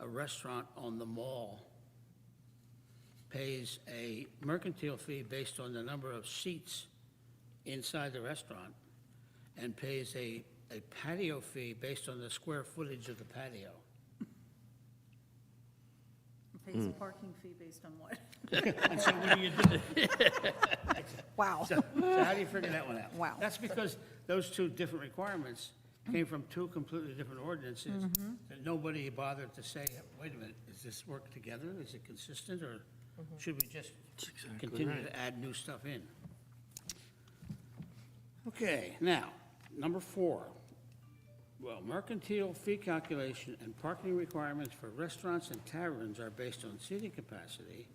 a restaurant on the mall pays a mercantile fee based on the number of seats inside the restaurant and pays a patio fee based on the square footage of the patio. Pays a parking fee based on what? And so what do you do? Wow. So how do you figure that one out? Wow. That's because those two different requirements came from two completely different ordinances that nobody bothered to say, wait a minute, does this work together? Is it consistent, or should we just continue to add new stuff in? Okay, now, number 4. Well, mercantile fee calculation and parking requirements for restaurants and taverns are based on seating capacity.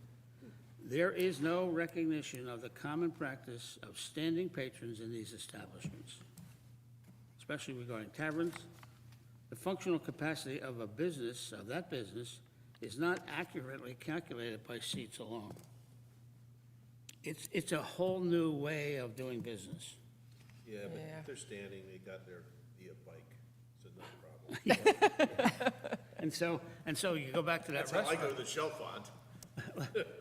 There is no recognition of the common practice of standing patrons in these establishments, especially regarding taverns. The functional capacity of a business, of that business, is not accurately calculated by seats alone. It's a whole new way of doing business. Yeah, but Yeah. if they're standing, they got their e-bike, so no problem. And so you go back to that That's how I restaurant. go to the shell font.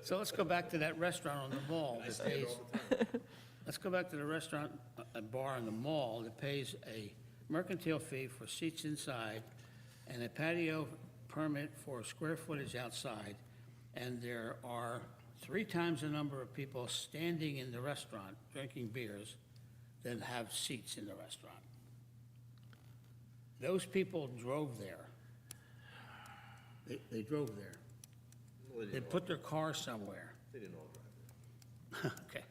So let's go back to that restaurant on the mall that pays, let's go back to the restaurant, a bar in the mall that pays a mercantile fee for seats inside and a patio permit for square footage outside, and there are 3 times the number of people standing in the restaurant drinking beers than have seats in the restaurant. Those people drove there. They drove there. Well, They put their car somewhere. They didn't all drive Okay.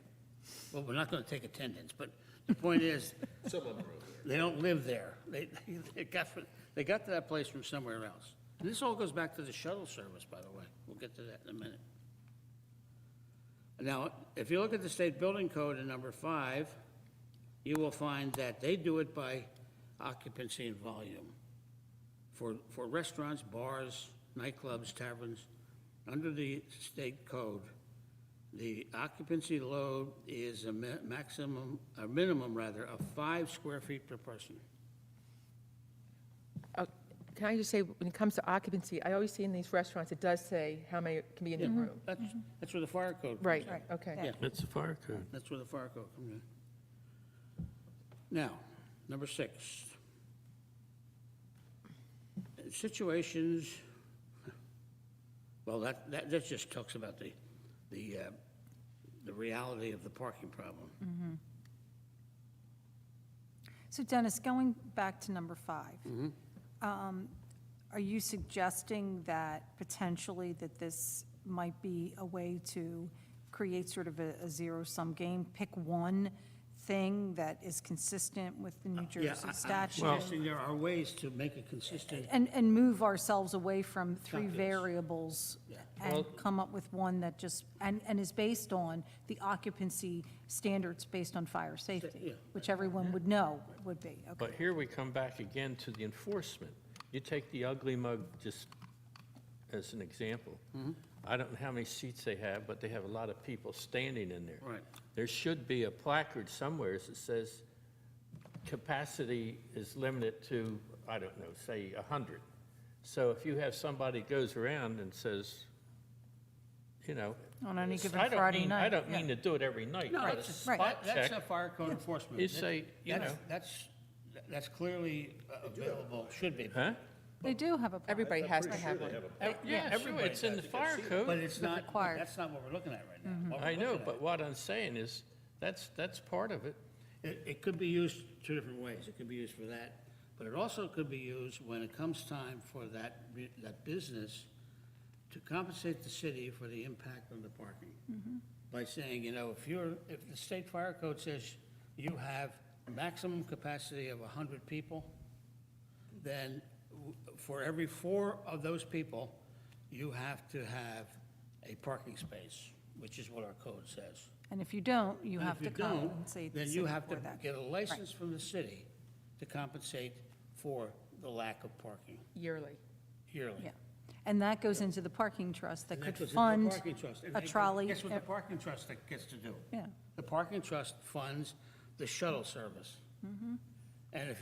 Well, we're not going to take attendance, but the point is, there. Some of them drove there. they don't live there. They got to that place from somewhere else. And this all goes back to the shuttle service, by the way. We'll get to that in a minute. Now, if you look at the state building code in number 5, you will find that they do it by occupancy and volume. For restaurants, bars, nightclubs, taverns, under the state code, the occupancy load is a minimum of 5 square feet per person. Can I just say, when it comes to occupancy, I always see in these restaurants, it does say how many can be in the room. That's where the fire code comes Right, in. right, okay. Yeah. That's the fire code. That's where the fire code comes in. Now, number 6. Situations, well, that just talks about the reality of the parking problem. So Dennis, going back to number 5, are you suggesting that potentially that this might be a way to create sort of a zero-sum game? Pick one thing that is consistent with the New Yeah, Jersey I'm statute? suggesting there are ways to make it consistent. And move ourselves away from 3 Calculus. variables Yeah. and come up with one that just, and is based on the occupancy standards based on fire Yeah. safety, which everyone would know would be, okay. But here we come back again to the enforcement. You take the Ugly Mug just as an example. I don't know how many seats they have, but they have a lot of people standing in there. Right. There should be a placard somewhere that says capacity is limited to, I don't know, say 100. So if you have somebody goes around and says, you know. On any given I don't Friday mean- night, I don't yeah. mean to do it every night. No, but a that's spot that's check. a fire code enforcement. You say, you know. That's clearly available, should be. Huh? They do have a. Everybody has to Pretty sure have they one. have a Yeah, everybody, it's in the fire But code. it's not, required. that's not what we're looking at right now. What we're I know, looking but at- what I'm saying is, that's part of it. It could be used 2 different ways. It could be used for that, but it also could be used when it comes time for that business to compensate the city for the impact on the parking. By saying, you know, if the state fire code says you have maximum capacity of 100 people, then for every 4 of those people, you have to have a parking space, which is what our code says. And if you don't, you And have if to you come don't, and say. then say you have to for that. get a license from the city to compensate for the lack of parking Yearly. yearly. Yeah, and that goes into the parking trust that And could goes into the fund parking trust. And a trolley. Guess what the parking trust gets to do? Yeah. The parking trust funds the shuttle service. And if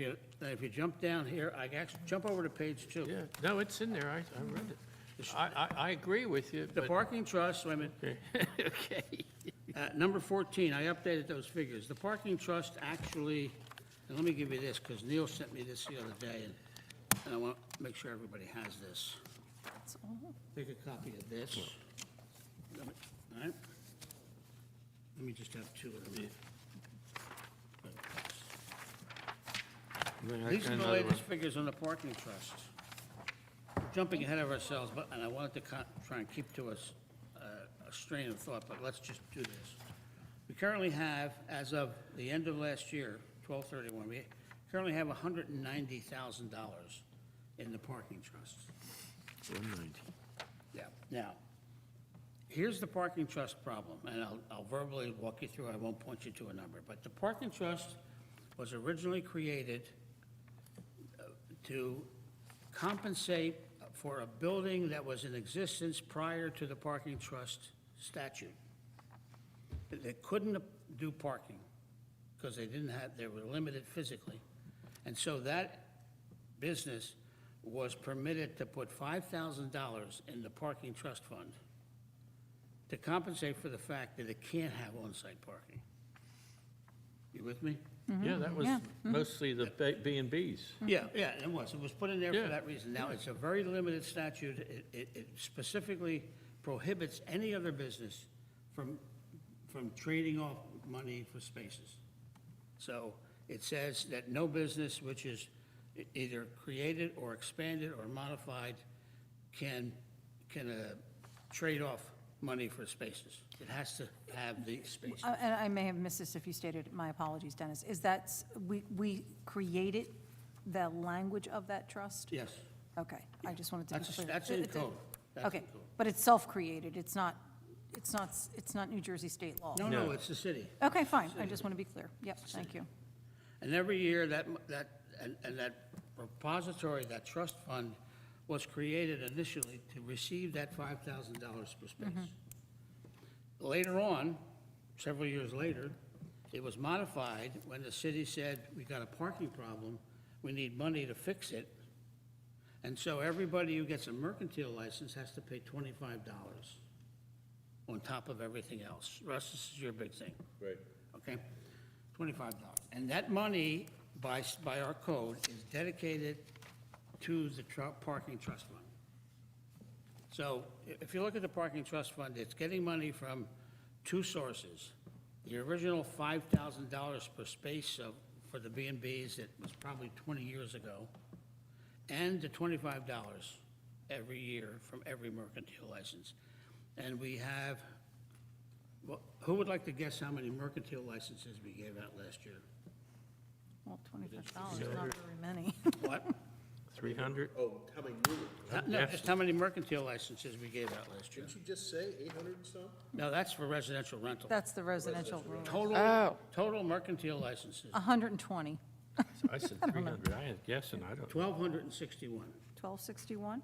you jump down here, I actually, jump over to page 2. Yeah, no, it's in there, I read it. I agree with you, The but, parking trust, wait a minute, okay. number 14, I updated those figures. The parking trust actually, and let me give you this, because Neil sent me this the other day, and I want to make sure everybody has this. That's all. Take a copy of this. All right? Let me just have 2 of them. These are the latest figures on the parking trust. Jumping ahead of ourselves, and I wanted to try and keep to us a strain of thought, but let's just do this. We currently have, as of the end of last year, 12/31, we currently have $190,000 in the parking trust. 190. Yeah. Now, here's the parking trust problem, and I'll verbally walk you through, I won't point you to a number, but the parking trust was originally created to compensate for a building that was in existence prior to the parking trust statute. They couldn't do parking because they were limited physically. And so that business was permitted to put $5,000 in the parking trust fund to compensate for the fact that it can't have on-site parking. You with me? Yeah, that was Yeah, mostly the B and Bs. Yeah, it was. It was put in there Yeah. for that reason. Now, it's a very limited statute. It specifically prohibits any other business from trading off money for spaces. So it says that no business which is either created or expanded or modified can trade off money for spaces. It has to have the space. And I may have missed this if you stated, my apologies, Dennis. Is that, we created the language of that trust? Yes. Okay, I just wanted to be clear. That's in code. That's Okay, in code. but it's self-created, it's not New Jersey state law? No, it's the city. Okay, fine, I just want to be clear. Yep, thank you. And every year, that repository, that trust fund, was created initially to receive that $5,000 per space. Later on, several years later, it was modified when the city said, we got a parking problem, we need money to fix it. And so everybody who gets a mercantile license has to pay $25 on top of everything else. Russ, this is your big thing. Right. Okay? $25. And that money, by our code, is dedicated to the parking trust fund. So if you look at the parking trust fund, it's getting money from 2 sources. The original $5,000 per space for the B and Bs that was probably 20 years ago, and the $25 every year from every mercantile license. And we have, well, who would like to guess how many mercantile licenses we gave out last year? Well, $25 is not very many. What? 300? Oh, how many new? No, just how many mercantile licenses we gave out last year. Didn't you just say 800 and some? No, that's for residential rental. That's the residential rule. Total mercantile licenses, 120, I said 300, I ain't guessing, I don't know. 1,261. 1261?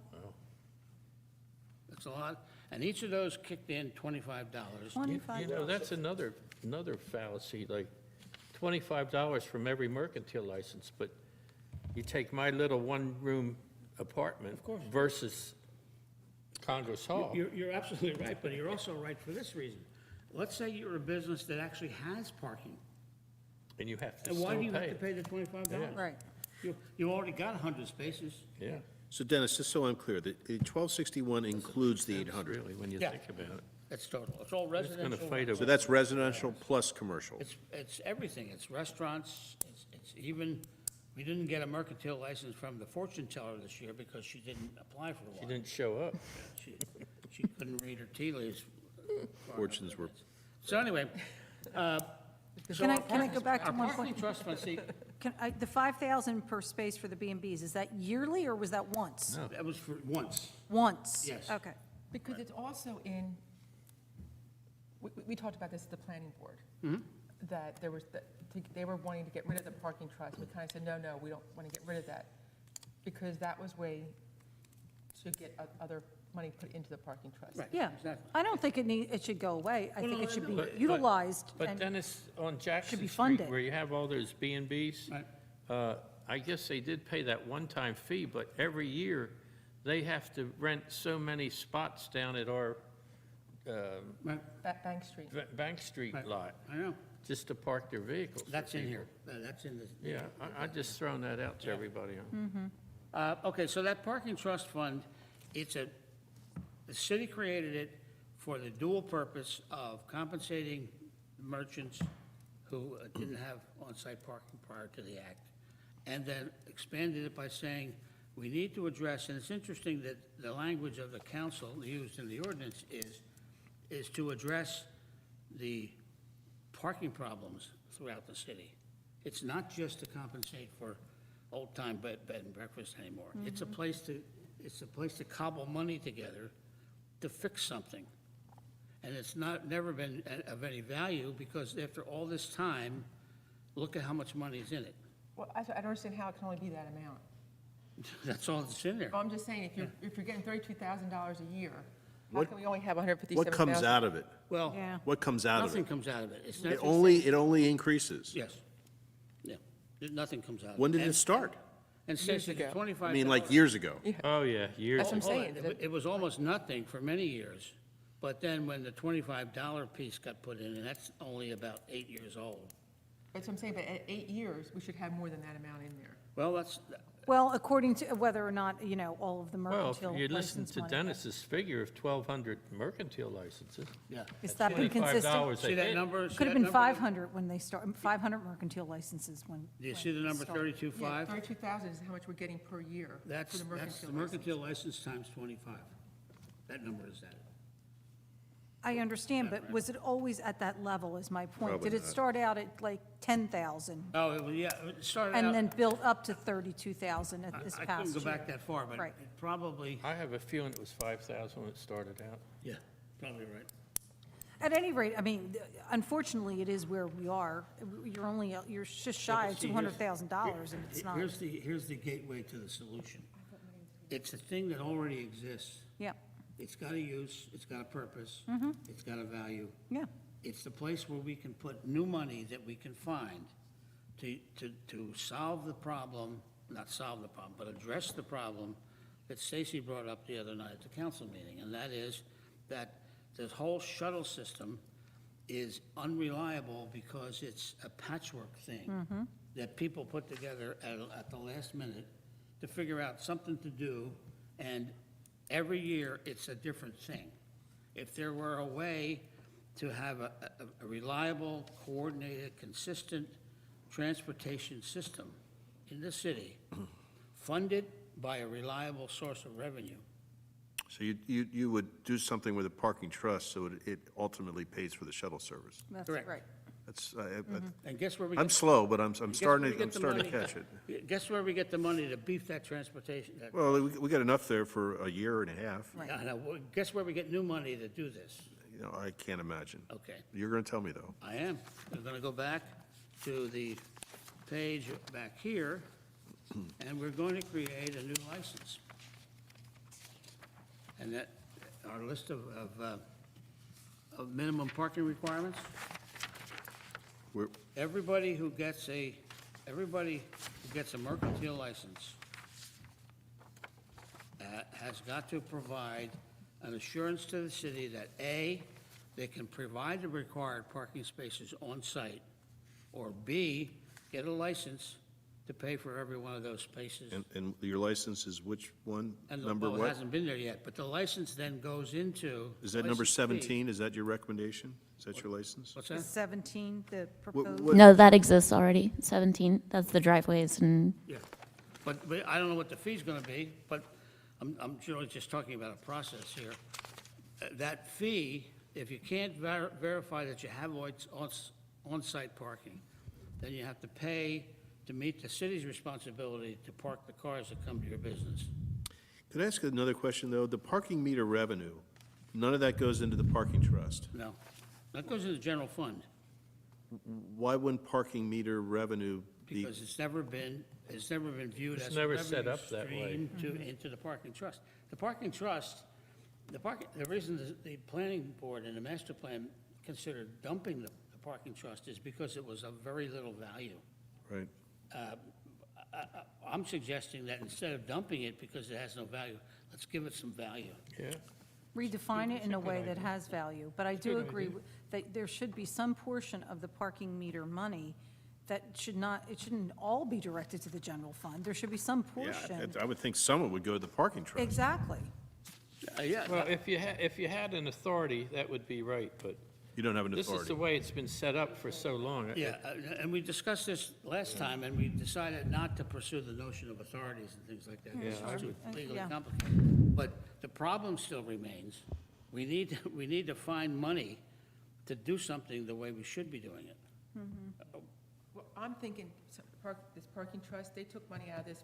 That's a lot. And each of those kicked in $25. $25. You know, that's another fallacy, like $25 from every mercantile license, but you take my little one-room apartment versus Congress Hall. You're absolutely right, but you're also right for this reason. Let's say you're a business that actually has parking. And you have to And still why do you have pay to it. pay the $25? Right. You already got 100 spaces. Yeah, So Dennis, just so I'm clear, the 1261 includes the 800. really, when you Yeah. think about it. That's total. It's all It's gonna residential. fight So over, that's residential plus commercial. It's everything. It's restaurants, it's even, we didn't get a mercantile license from the fortune teller this year because she didn't apply for she one. didn't show up. She couldn't read her tea leaves. Fortunes were, So anyway, so Can I our go back to our one parking point? trust fund, see, The 5,000 per space for the B and Bs, is that yearly or was that once? No. that was for once. Once? Yes. Okay. Because it's also in, we talked about this at the planning board. That there was, they were wanting to get rid of the parking trust. We kind of said, no, we don't want to get rid of that. Because that was way to get other money put into the parking trust. Right. Yeah. Exactly. I don't think it should go away. I Well, think no, it should be no, But- utilized. But and- Dennis, on Jackson be Street, funded. where you have all those B and Bs, Right. I guess they did pay that one-time fee, but every year, they have to rent so many spots down at our Right, Bank Street. Bank Street right. lot, I know, just to park their vehicles. for that's in people. here, that's in the. Yeah, I just thrown that out to everybody. Okay, so that parking trust fund, the city created it for the dual purpose of compensating merchants who didn't have on-site parking prior to the act, and then expanded it by saying, we need to address, and it's interesting that the language of the council used in the ordinance is to address the parking problems throughout the city. It's not just to compensate for old-time bed and breakfast anymore. It's a place to cobble money together to fix something. And it's never been of any value, because after all this time, look at how much money is in it. Well, I don't understand how it can only be that amount. That's all that's in there. Well, I'm just saying, if you're getting $32,000 a year, how What- can we only have $157,000? What comes out of it? Well, Yeah. What comes out of nothing it? comes out of it. It's It nothing. only increases. Yes. Yeah. Nothing comes out of it. When did it start? And Stacy, the ago. $25. I mean, like years ago. Oh, yeah, years That's what I'm ago. saying. It was almost nothing for many years, but then when the $25 piece got put in, and that's only about 8 years old. That's what I'm saying, but at 8 years, we should have more than that amount in there. Well, that's, Well, according to whether or not, all of the Well, if mercantile you listen license to money. Dennis's figure of 1,200 mercantile licenses, yeah. Has that been consistent? $25 See a that hit. number? See Could have that been number? 500 when they start, 500 mercantile licenses when. Do you when see the it number started. 32.5? 32,000 is how much we're getting per year for That's the the mercantile license. mercantile license times 25. That number is that. I understand, but was it always at that level, is my point? Probably Did it not. start out at like 10,000 Oh, it was, yeah, it started out. and then built up to 32,000 at this I past couldn't year? go back that far, but Right. it probably, I have a feeling it was 5,000 when it started out. yeah, probably right. At any rate, I mean, unfortunately, it is where we are. You're just shy of See, here's- $200,000, and it's not. Here's the gateway to the solution. It's a thing that already exists. Yeah, It's got a use, it's got a purpose, it's got a value. yeah. It's the place where we can put new money that we can find to solve the problem, not solve the problem, but address the problem that Stacy brought up the other night at the council meeting, and that is that the whole shuttle system is unreliable because it's a patchwork thing that people put together at the last minute to figure out something to do, and every year it's a different thing. If there were a way to have a reliable, coordinated, consistent transportation system in the city, funded by a reliable source of revenue, So you would do something with a parking trust so it ultimately pays for the shuttle service. That's Correct. right. That's, and guess where we I'm get, slow, but I'm guess where starting we to, get I'm the starting to money? catch it. Guess where we get the money to beef that transportation? Well, we got enough there for a year and a half. Right. I know. Guess where we get new money to do this? You know, I can't imagine. Okay, You're going to tell me, though. I am. We're gonna go back to the page back here, and we're going to create a new license. And that, our list of minimum parking requirements, We're, everybody who gets a mercantile license has got to provide an assurance to the city that, A, they can provide the required parking spaces on site, or B, get a license to pay for every one of those spaces. and your license is which one? And Number well, it what? hasn't been there yet, but the license then goes into. Is that number license fee. 17? Is that your recommendation? Is that your license? What's Is that? 17 the What- proposed? what- No, that exists already, 17. That's the driveways and, Yeah, but I don't know what the fee's gonna be, but I'm really just talking about a process here. That fee, if you can't verify that you have on-site parking, then you have to pay to meet the city's responsibility to park the cars that come to your business. Could I ask another question, though? The parking meter revenue, none of that goes into the parking trust. No, that goes in the general fund, Why wouldn't parking meter revenue be? because it's never been viewed It's as a never set revenue up that way. stream into the parking trust. The parking trust, the reason the planning board and the master plan considered dumping the parking trust is because it was of very little value. Right. I'm suggesting that instead of dumping it because it has no value, let's give it some value. Yeah. Redefine it in a way that idea. has value. But I do good agree idea. that there should be some portion of the parking meter money that should not, it shouldn't all be directed to the general fund. There should be some Yeah, portion. I would think some would go to the parking trust. Exactly. Yeah, Well, if you had an authority, that would be right, but You don't have an this is the authority. way it's been set up for so long. yeah, and we discussed this last time, and we decided not to pursue the notion of authorities and things like that. Yeah, I It's too would- legally yeah. complicated. But the problem still remains. We need to find money to do something the way we should be doing it. Well, I'm thinking, this parking trust, they took money out of this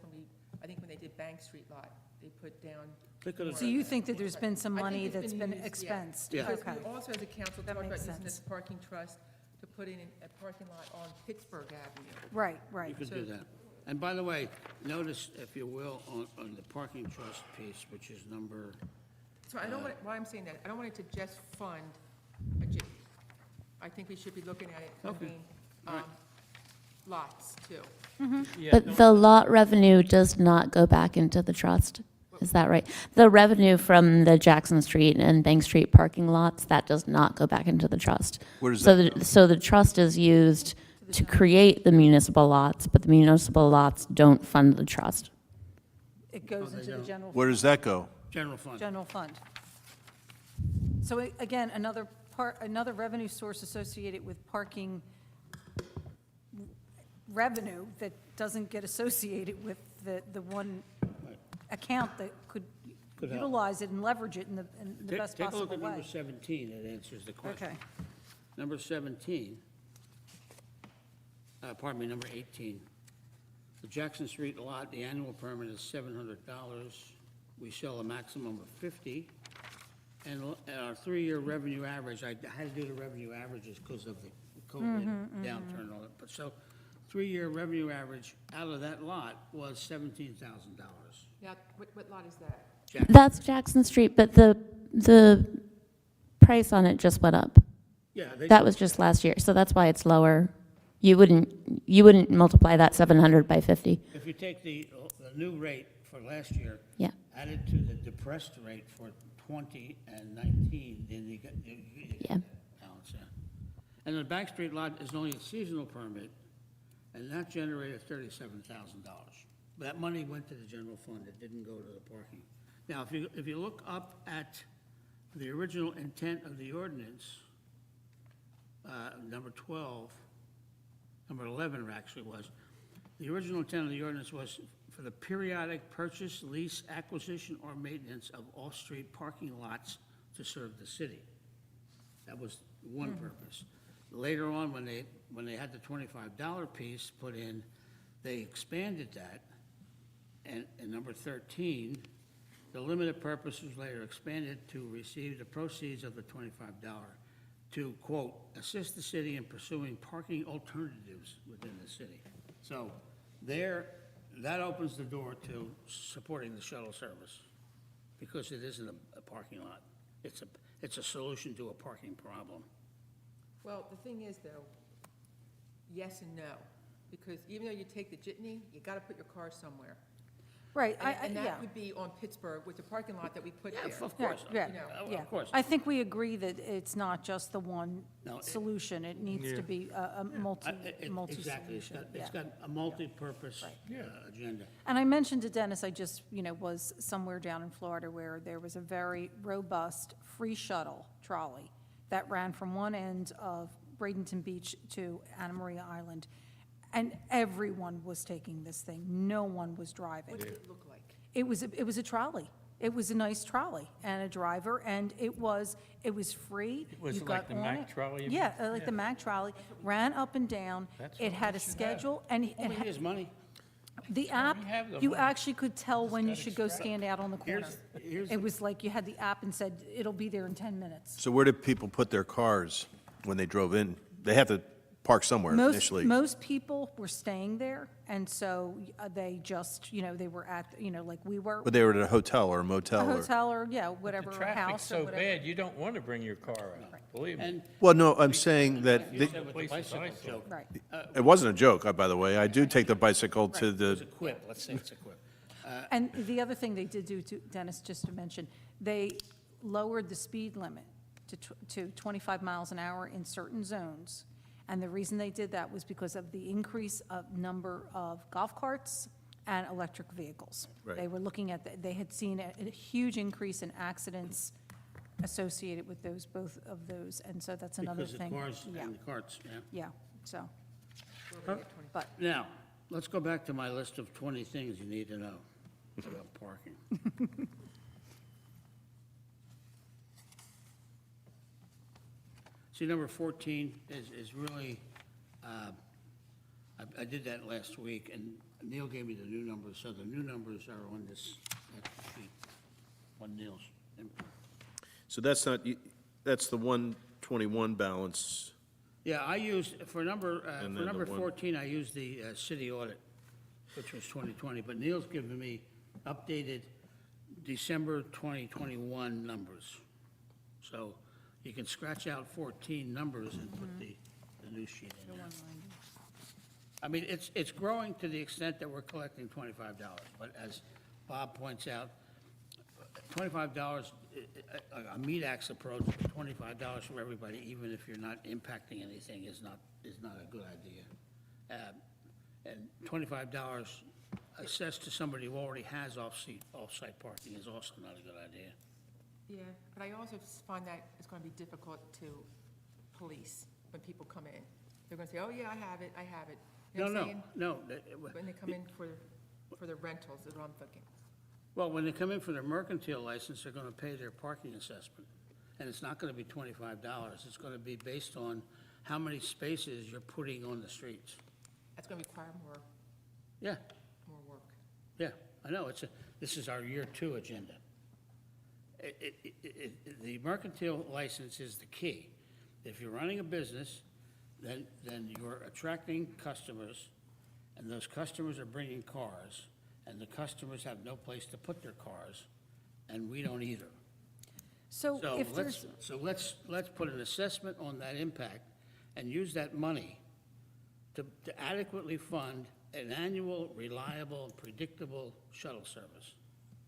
I think when they did Bank Street lot, they put down. They could've- more- So you think that there's been some I think money it's that's been used, yeah. expensed? Yeah. Because Okay. we also, as a council, That talked about makes using this sense. parking trust to put in a parking lot on Pittsburgh Avenue. Right, You right. could do that. And by the way, notice, if you will, on the parking trust piece, which is number, So I don't want, why I'm saying that, I don't want it to just fund a jitney. I think we should be looking at it funding lots, too. Yeah, But the lot revenue does not go back into the trust. Is that right? The revenue from the Jackson Street and Bank Street parking lots, that does not go back into the trust. Where does So that go? So the trust is used to create the municipal lots, but the municipal lots don't fund the trust. It goes they into the don't. general. Where does that go? general fund. General fund. So again, another revenue source associated with parking revenue that doesn't get associated with the one account that could Could help. utilize it and leverage it in the best Take a look possible at number way. 17, it answers the question. Okay. Number 17, pardon me, number 18. The Jackson Street lot, the annual permit is $700. We sell a maximum of 50. And our 3-year revenue average, I had to do the revenue averages because of the COVID downturn and all that. But so, 3-year revenue average out of that lot was $17,000. Now, what lot is that? That's Jackson Street, but the price on it just went up. Yeah, That was just last year, so that's why it's lower. You wouldn't multiply that 700 by 50. if you take the new rate for last year, Yeah. added to the depressed rate for 20 and 19, then you get Yeah. balance, yeah. And the Bank Street lot is only a seasonal permit, and that generated $37,000. That money went to the general fund, it didn't go to the parking. Now, if you look up at the original intent of the ordinance, number 12, number 11 actually was, the original intent of the ordinance was for the periodic purchase, lease, acquisition, or maintenance of off-street parking lots to serve the city. That was one purpose. Later on, when they had the $25 piece put in, they expanded that, and number 13, the limited purpose was later expanded to receive the proceeds of the $25 to, quote, assist the city in pursuing parking alternatives within the city. So there, that opens the door to supporting the shuttle service, because it isn't a parking lot. It's a solution to a parking problem. Well, the thing is, though, yes and no, because even though you take the jitney, you gotta put your car somewhere. Right, And yeah. that would be on Pittsburgh with the parking lot that we put there. Of Yeah, course, yeah, You know, yeah. of course. I think we agree that it's not just the one No, it- solution. It needs to be a Exactly, multi-solution. it's yeah. got a multi-purpose agenda. And I mentioned to Dennis, I just, was somewhere down in Florida where there was a very robust free shuttle trolley that ran from one end of Bradenton Beach to Anna Maria Island, and everyone was taking this thing. No one was driving. What did it look like? It was a trolley. It was a nice trolley and a driver, and it was free. Was You it like got the on Mack it. trolley, you mean? Yeah, like the Mack trolley, ran up and down. That's It what had we a should have. schedule, and it Well, had- here's money. the app, have the you money. actually could tell when you should go stand out on the corner. Here's It was like you had the app and said, it'll be there in 10 minutes. So where did people put their cars when they drove in? They have to park somewhere initially. Most people were staying there, and so they just, they were at, like we were, But they were at a hotel or a a motel or, hotel or, whatever, The a traffic's house or so whatever. bad, you don't want to bring your car out, believe me. And well, no, I'm saying that, you the- said with the Places I bicycle saw. joke, Right. it wasn't a joke, by the way. I do take the bicycle to it was the, a quip, let's say it's a quip. And the other thing they did do, to Dennis, just to mention, they lowered the speed limit to 25 miles an hour in certain zones. And the reason they did that was because of the increase of number of golf carts and electric vehicles. Right. They were looking at, they had seen a huge increase in accidents associated with those, both of those, and so that's another Because of thing. cars Yeah, and the carts, yeah. yeah, so, but, Now, let's go back to my list of 20 things you need to know about parking. See, number 14 is really, I did that last week, and Neil gave me the new numbers, so the new numbers are on this sheet, on Neil's. so that's not, that's the 121 balance. Yeah, I used, for number And then the one- 14, I used the city audit, which was 2020, but Neil's given me updated December 2021 numbers. So you can scratch out 14 numbers and put the new sheet in there. I mean, it's growing to the extent that we're collecting $25, but as Bob points out, $25, a Mtrac's approach, $25 for everybody, even if you're not impacting anything, is not a good idea. And $25 assessed to somebody who already has off-site parking is also not a good idea. Yeah, but I also find that it's going to be difficult to police when people come in. They're going to say, oh, yeah, I have it. You know what I'm saying? No. When they come in for the rentals, is what I'm thinking. Well, when they come in for their mercantile license, they're gonna pay their parking assessment. And it's not gonna be $25, it's gonna be based on how many spaces you're putting on the streets. That's going to require Yeah, more work. yeah, I know, this is our year 2 agenda. The mercantile license is the key. If you're running a business, then you're attracting customers, and those customers are bringing cars, and the customers have no place to put their cars, and we don't either. so So if there's, let's put an assessment on that impact and use that money to adequately fund an annual, reliable, and predictable shuttle service.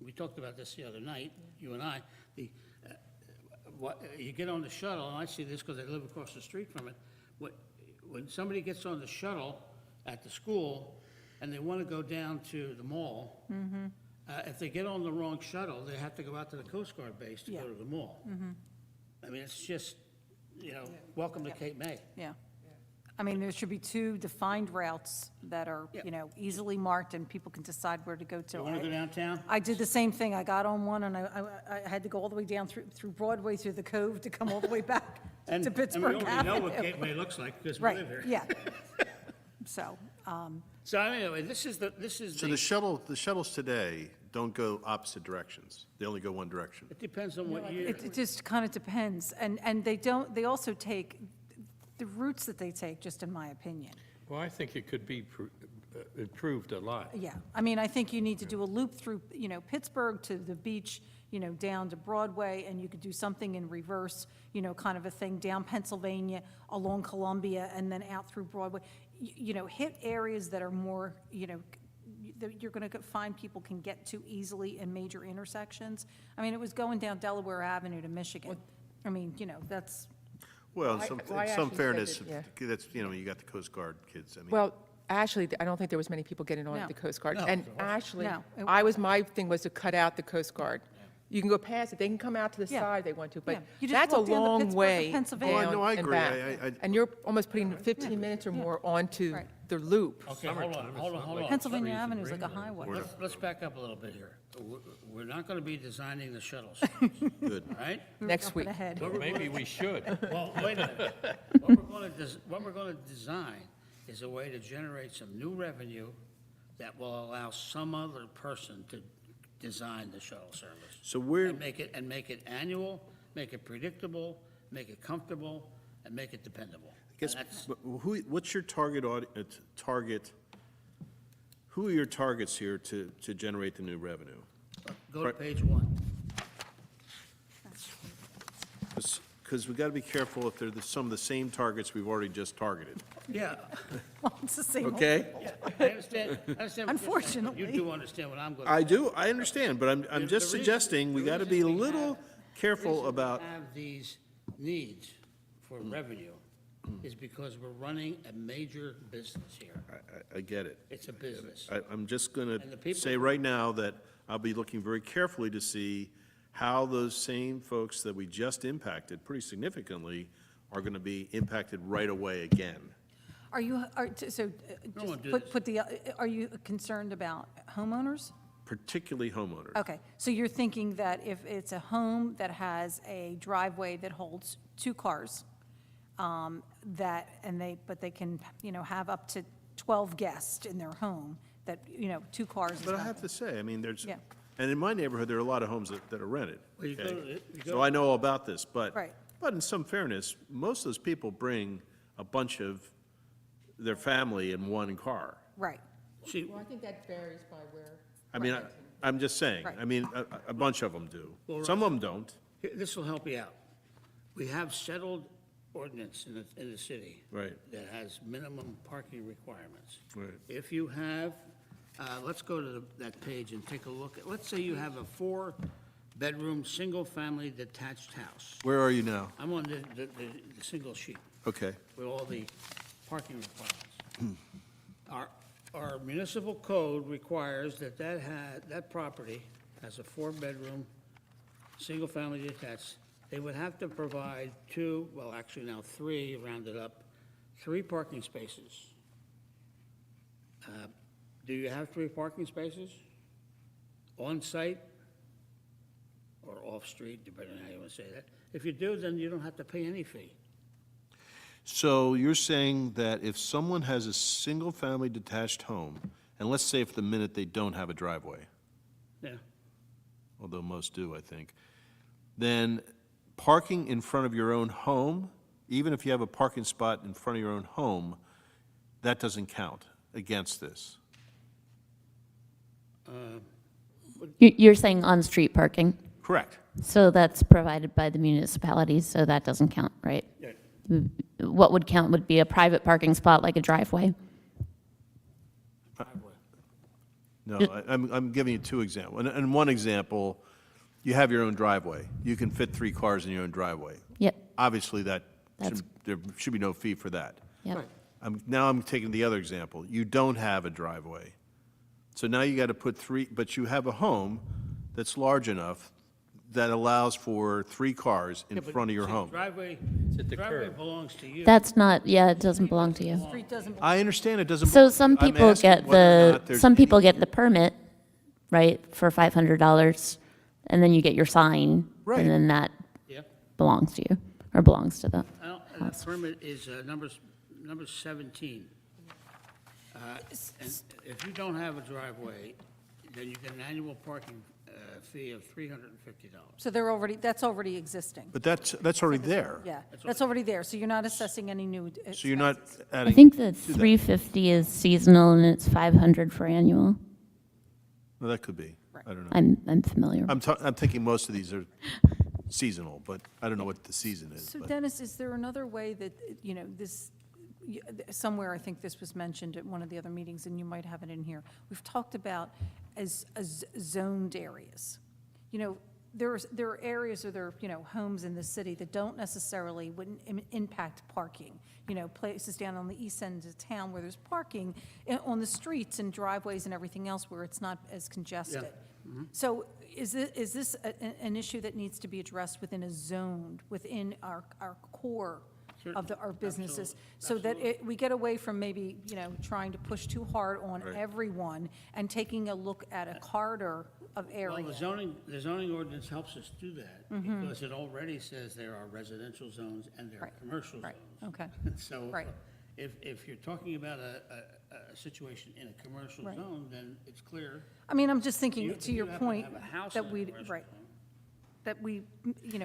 We talked about this the other night, you and I. You get on the shuttle, and I see this because I live across the street from it. When somebody gets on the shuttle at the school and they want to go down to the mall, if they get on the wrong shuttle, they have to go out to the Coast Guard base to go to the mall. I mean, it's just, welcome to Cape May. yeah. I mean, there should be 2 defined routes that are, Yeah. easily marked, and people can decide where to go to. You want to go downtown? I did the same thing. I got on one, and I had to go all the way down through Broadway, through the Cove, to come all the way back And to Pittsburgh we already know what Avenue. Cape May looks like because we Right, live here. yeah. So, So anyway, this is So the shuttles today don't go opposite directions. They only go one direction. it depends on what year. it just kind of depends. And they also take, the routes that they take, just in my opinion. Well, I think it could be improved a lot. Yeah, I mean, I think you need to do a loop through, Pittsburgh to the beach, down to Broadway, and you could do something in reverse, kind of a thing, down Pennsylvania, along Columbia, and then out through Broadway. Hit areas that are more, that you're going to find people can get to easily in major intersections. I mean, it was going down Delaware Avenue to Michigan. I mean, that's, Well, in Well, I some actually fairness, said that, that's, you got the Coast Guard kids. I mean, Well, actually, I don't think there was many people getting on No. at the Coast Guard. No, And there wasn't. actually, No, my thing was to cut out the Coast Guard. You can go past it, they can come out to the Yeah. side if they want to, Yeah. but You just that's a walk down to long Pittsburgh to way Pennsylvania. Oh, I down know, I and agree. back. I- And you're almost putting 15 minutes or more onto Right. the loop. Okay, hold on. Pennsylvania Avenue is like a highway. Let's back up a little bit here. We're not going to be designing the shuttle service, good. all right? Next Jumping week. ahead. Maybe we should. Well, wait a minute. What we're going to design is a way to generate some new revenue that will allow some other person to design the shuttle service. So where, And make it annual, make it predictable, make it comfortable, and make it dependable. Guess, that's- but what's your target who are your targets here to generate the new revenue? Go to Right. page 1. Because we got to be careful if they're some of the same targets we've already just targeted, Yeah, Well, it's the same. okay? I understand what you're saying. Unfortunately. You do understand what I'm going to I do, I understand, but I'm The just reason- suggesting we the got to reason be a we little have- careful reason we about, have these needs for revenue is because we're running a major business here. I get it. It's a business. I'm just going And the to people- say right now that I'll be looking very carefully to see how those same folks that we just impacted pretty significantly are going to be impacted right away again. Are you, so, don't wanna do just this. put the, are you concerned about homeowners? Particularly homeowners. Okay, so you're thinking that if it's a home that has a driveway that holds 2 cars, but they can, have up to 12 guests in their home, that, 2 cars is But I not- have to say, I mean, there's, Yeah. and in my neighborhood, there are a lot of homes that are rented. Well, you go okay? to- you go So to- I know all about this, but, Right. but in some fairness, most of those people bring a bunch of their family in one car. Right, See, Well, I think that varies by where. I mean, I'm just saying, Right. I mean, a bunch of them do. Well, Some of them don't. this will help you out. We have settled ordinance in the city. Right. That has minimum parking requirements. Right. If you have, let's go to that page and take a look at, let's say you have a 4-bedroom, single-family detached house. Where are you now? I'm on the single sheet Okay. with all the parking requirements. Our municipal code requires that property has a 4-bedroom, single-family detached. They would have to provide 2, well, actually now 3, rounded up, 3 parking spaces. Do you have 3 parking spaces? On-site or off-street, depending on how you want to say that? If you do, then you don't have to pay any fee. So you're saying that if someone has a single-family detached home, and let's say for the minute they don't have a driveway, Yeah. although most do, I think, then parking in front of your own home, even if you have a parking spot in front of your own home, that doesn't count against this. You're saying on-street parking, Correct. so that's provided by the municipalities, so that doesn't count, right? Yeah. What would count would be a private parking spot like a driveway. Driveway. No, I'm giving you 2 examples. And one example, you have your own driveway. You can fit 3 cars in your own driveway. Yep, Obviously, there should be no fee for that. yep. Right. Now I'm taking the other example. You don't have a driveway. So now you got to put 3, but you have a home that's large enough that allows for 3 cars in Yeah, but front of your see, home. Driveway at the driveway curb. belongs to you. That's not, yeah, it doesn't belong to you. street doesn't, I understand it doesn't. So some I'm people asking get whether or not the, there's some people any- get the permit, right, for $500, and then you get your sign, Right. and then that Yeah. belongs to you, or belongs to the, And the permit is number 17. And if you don't have a driveway, then you get an annual parking fee of $350. so that's already existing. But that's already there. Yeah, that's already there, so you're not assessing any new expenses. So you're not I adding. think the to that. 350 is seasonal and it's 500 for annual. Well, that could be. I don't know. I'm familiar. I'm thinking most of these are seasonal, but I don't know what the season is. So but- Dennis, is there another way that, somewhere I think this was mentioned at one of the other meetings, and you might have it in here. We've talked about as zoned areas. There are areas or there are, homes in the city that don't necessarily wouldn't impact parking. Places down on the east end of town where there's parking on the streets and driveways and everything else where it's not as congested. So is this an issue that needs to be addressed within a zone, within our core of our businesses? So that we get away from maybe, trying to push too hard on everyone and taking a look at a corridor of Well, area. the zoning ordinance helps us do that, because it already says there are residential zones and there are Right, commercial right, zones. okay. So Right. if you're talking about a situation in a commercial Right. zone, then it's clear. I mean, I'm just thinking, You- to your you have to point, have a house that in a we, commercial right, zone. that we,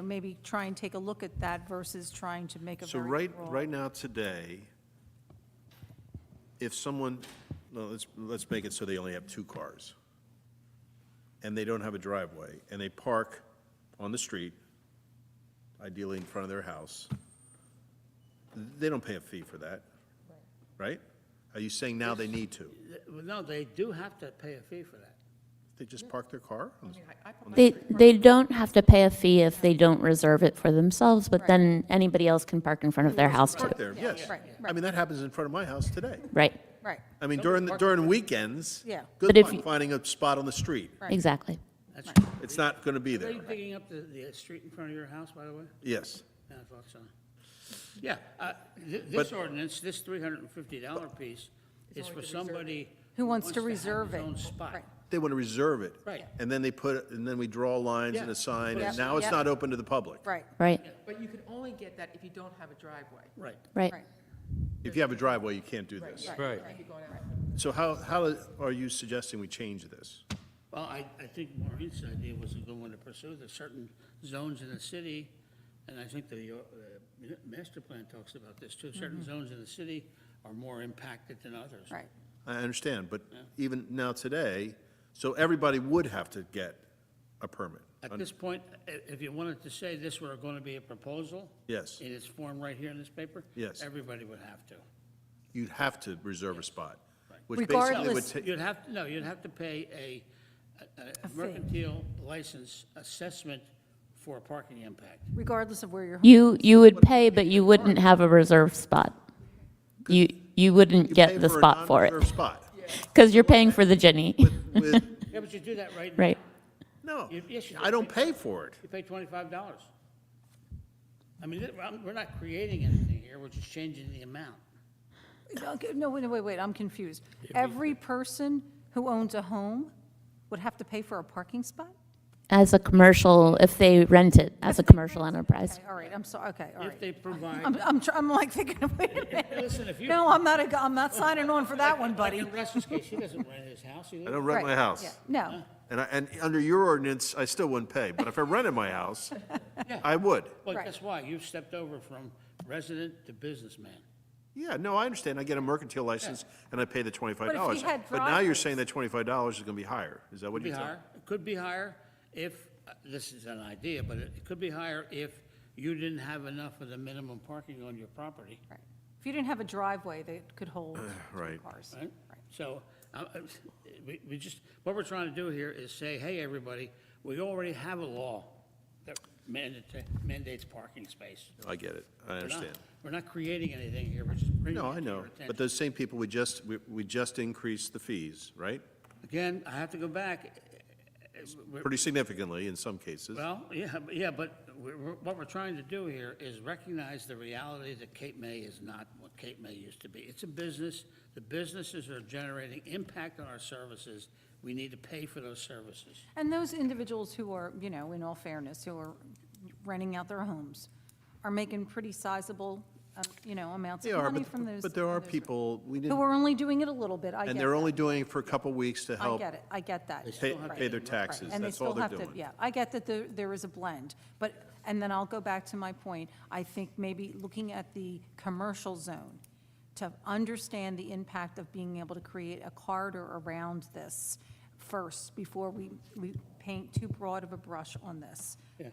maybe try and take a look at that versus trying to make a So very broad. right now, today, if someone, no, let's make it so they only have 2 cars, and they don't have a driveway, and they park on the street, ideally in front of their house, they don't pay a fee for that, right? Are you saying now they need to? Well, no, they do have to pay a fee for that. They just park their car? I mean, I put my They don't have to pay a fee if they don't reserve it for themselves, but then anybody else can park in front of their house too. Park there, yes. Right, I mean, that happens in front of my house today. Right, Right, I mean, during weekends, Yeah. good But if luck you- finding a spot on the street. exactly. That's, It's not going to be are they there. digging up the street in front of your house, by the way? Yes. Yeah, I thought so. Yeah, this But- ordinance, this $350 piece is for somebody. Who wants to have reserve his it. own spot. Right. They want to reserve it. Right. And then then we draw lines and Yeah. a sign, Yeah. and now it's Yeah. not open to the public. right, Right, But you can only get that if you don't have a driveway. Right. right. right. If you have a driveway, you can't do this. Right. If you're going out. So how are you suggesting we change this? Well, I think Maureen's idea was a good one to pursue. There's certain zones in the city, and I think the master plan talks about this too. Certain zones in the city are more impacted than others. Right. I understand, but even now today, so everybody would have to get a permit? At this point, if you wanted to say this were going to be a proposal. Yes. In its form right here in this paper. Yes. Everybody would have to. You'd have to reserve a spot, Right. which basically would Regardless- take, You'd have to pay a fee. mercantile license assessment for parking impact. Regardless of where you're. You would pay, but you wouldn't have a reserved spot. You wouldn't you pay get the for a spot for it, non-reserved spot. because you're paying for the Jenny, With, Yeah, but you do that right. right? no, Yes, you do. I don't pay for it. You pay $25. I mean, we're not creating anything here, we're just changing the amount. Okay, no, wait, I'm confused. Every person who owns a home would have to pay for a parking spot? As a commercial, if they rent it as a commercial enterprise. Okay, all right, I'm sorry, okay, all If right. they provide, I'm like thinking, wait a minute. listen, if you. No, I'm not signing on for that one, buddy. In Russ's case, he doesn't rent his house, he I lives. don't rent my Right, house. yeah, No, And under your ordinance, I still wouldn't pay, but if I rented my house, I would. Well, Right. guess why? You've stepped over from resident to businessman. Yeah, no, I understand. I get a mercantile license and I pay the $25. But if you had But now you're driveways- saying that $25 is going to be higher. Is that what Could be you're saying? higher, it could be higher if, this is an idea, but it could be higher if you didn't have enough of the minimum parking on your property, right. If you didn't have a driveway that could hold right. cars. right? So, we just, what we're trying to do here is say, hey, everybody, we already have a law that mandates parking space. I get it. I understand. We're not creating anything here, we're just bringing No, it I to your know. attention. But those same people, we just increased the fees, right? Again, I have to go back. Pretty significantly in some cases. Well, yeah, but what we're trying to do here is recognize the reality that Cape May is not what Cape May used to be. It's a business. The businesses are generating impact on our services. We need to pay for those services. And those individuals who are, in all fairness, who are renting out their homes are making pretty sizable, amounts They of are, money from those. but there are from those- people, we Who didn't, are only doing it a little bit, I get and they're that. only doing it for a couple weeks to I help get it, I get that. pay Right. pay their Right. taxes. And they That's all still they're have to, doing. yeah, I get that there is a blend, and then I'll go back to my point. I think maybe looking at the commercial zone to understand the impact of being able to create a corridor around this first, before we paint too broad of a brush on this. Yeah.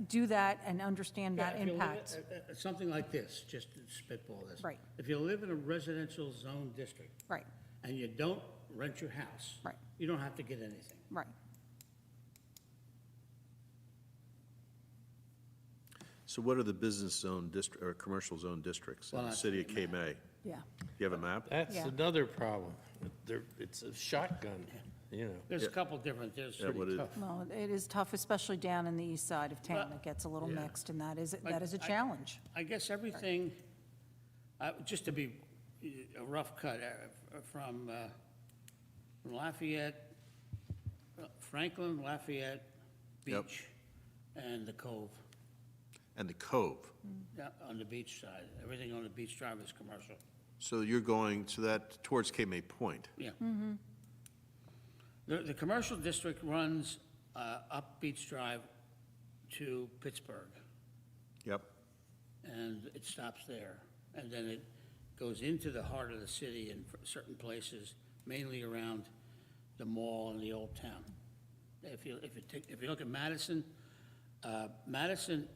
Do that and understand that Yeah, if you live impact. Something like this, just to spitball this. Right. If you live in a residential zone district. Right. And you don't rent your house. Right. You don't have to get anything. Right. So what are the business zone district, or commercial zone districts in Well, the that's city of the Cape May? Do Yeah. you have a map? That's Yeah. another problem. It's a shotgun, There's a couple different, there's Yeah, what pretty is- tough. Well, it is tough, especially down in the east side of town. It gets a little Yeah. mixed, and that is a I- challenge. I guess everything, just to be a rough cut, from Lafayette, Franklin, Lafayette, Yep. Beach, and the Cove, And the Cove. on the beach side. Everything on the beach drive is commercial. So you're going to that, towards Cape May Point. Yeah. The commercial district runs up Beach Drive to Pittsburgh, Yep. and it stops there. And then it goes into the heart of the city in certain places, mainly around the mall and the old town. If you look at Madison, Madison,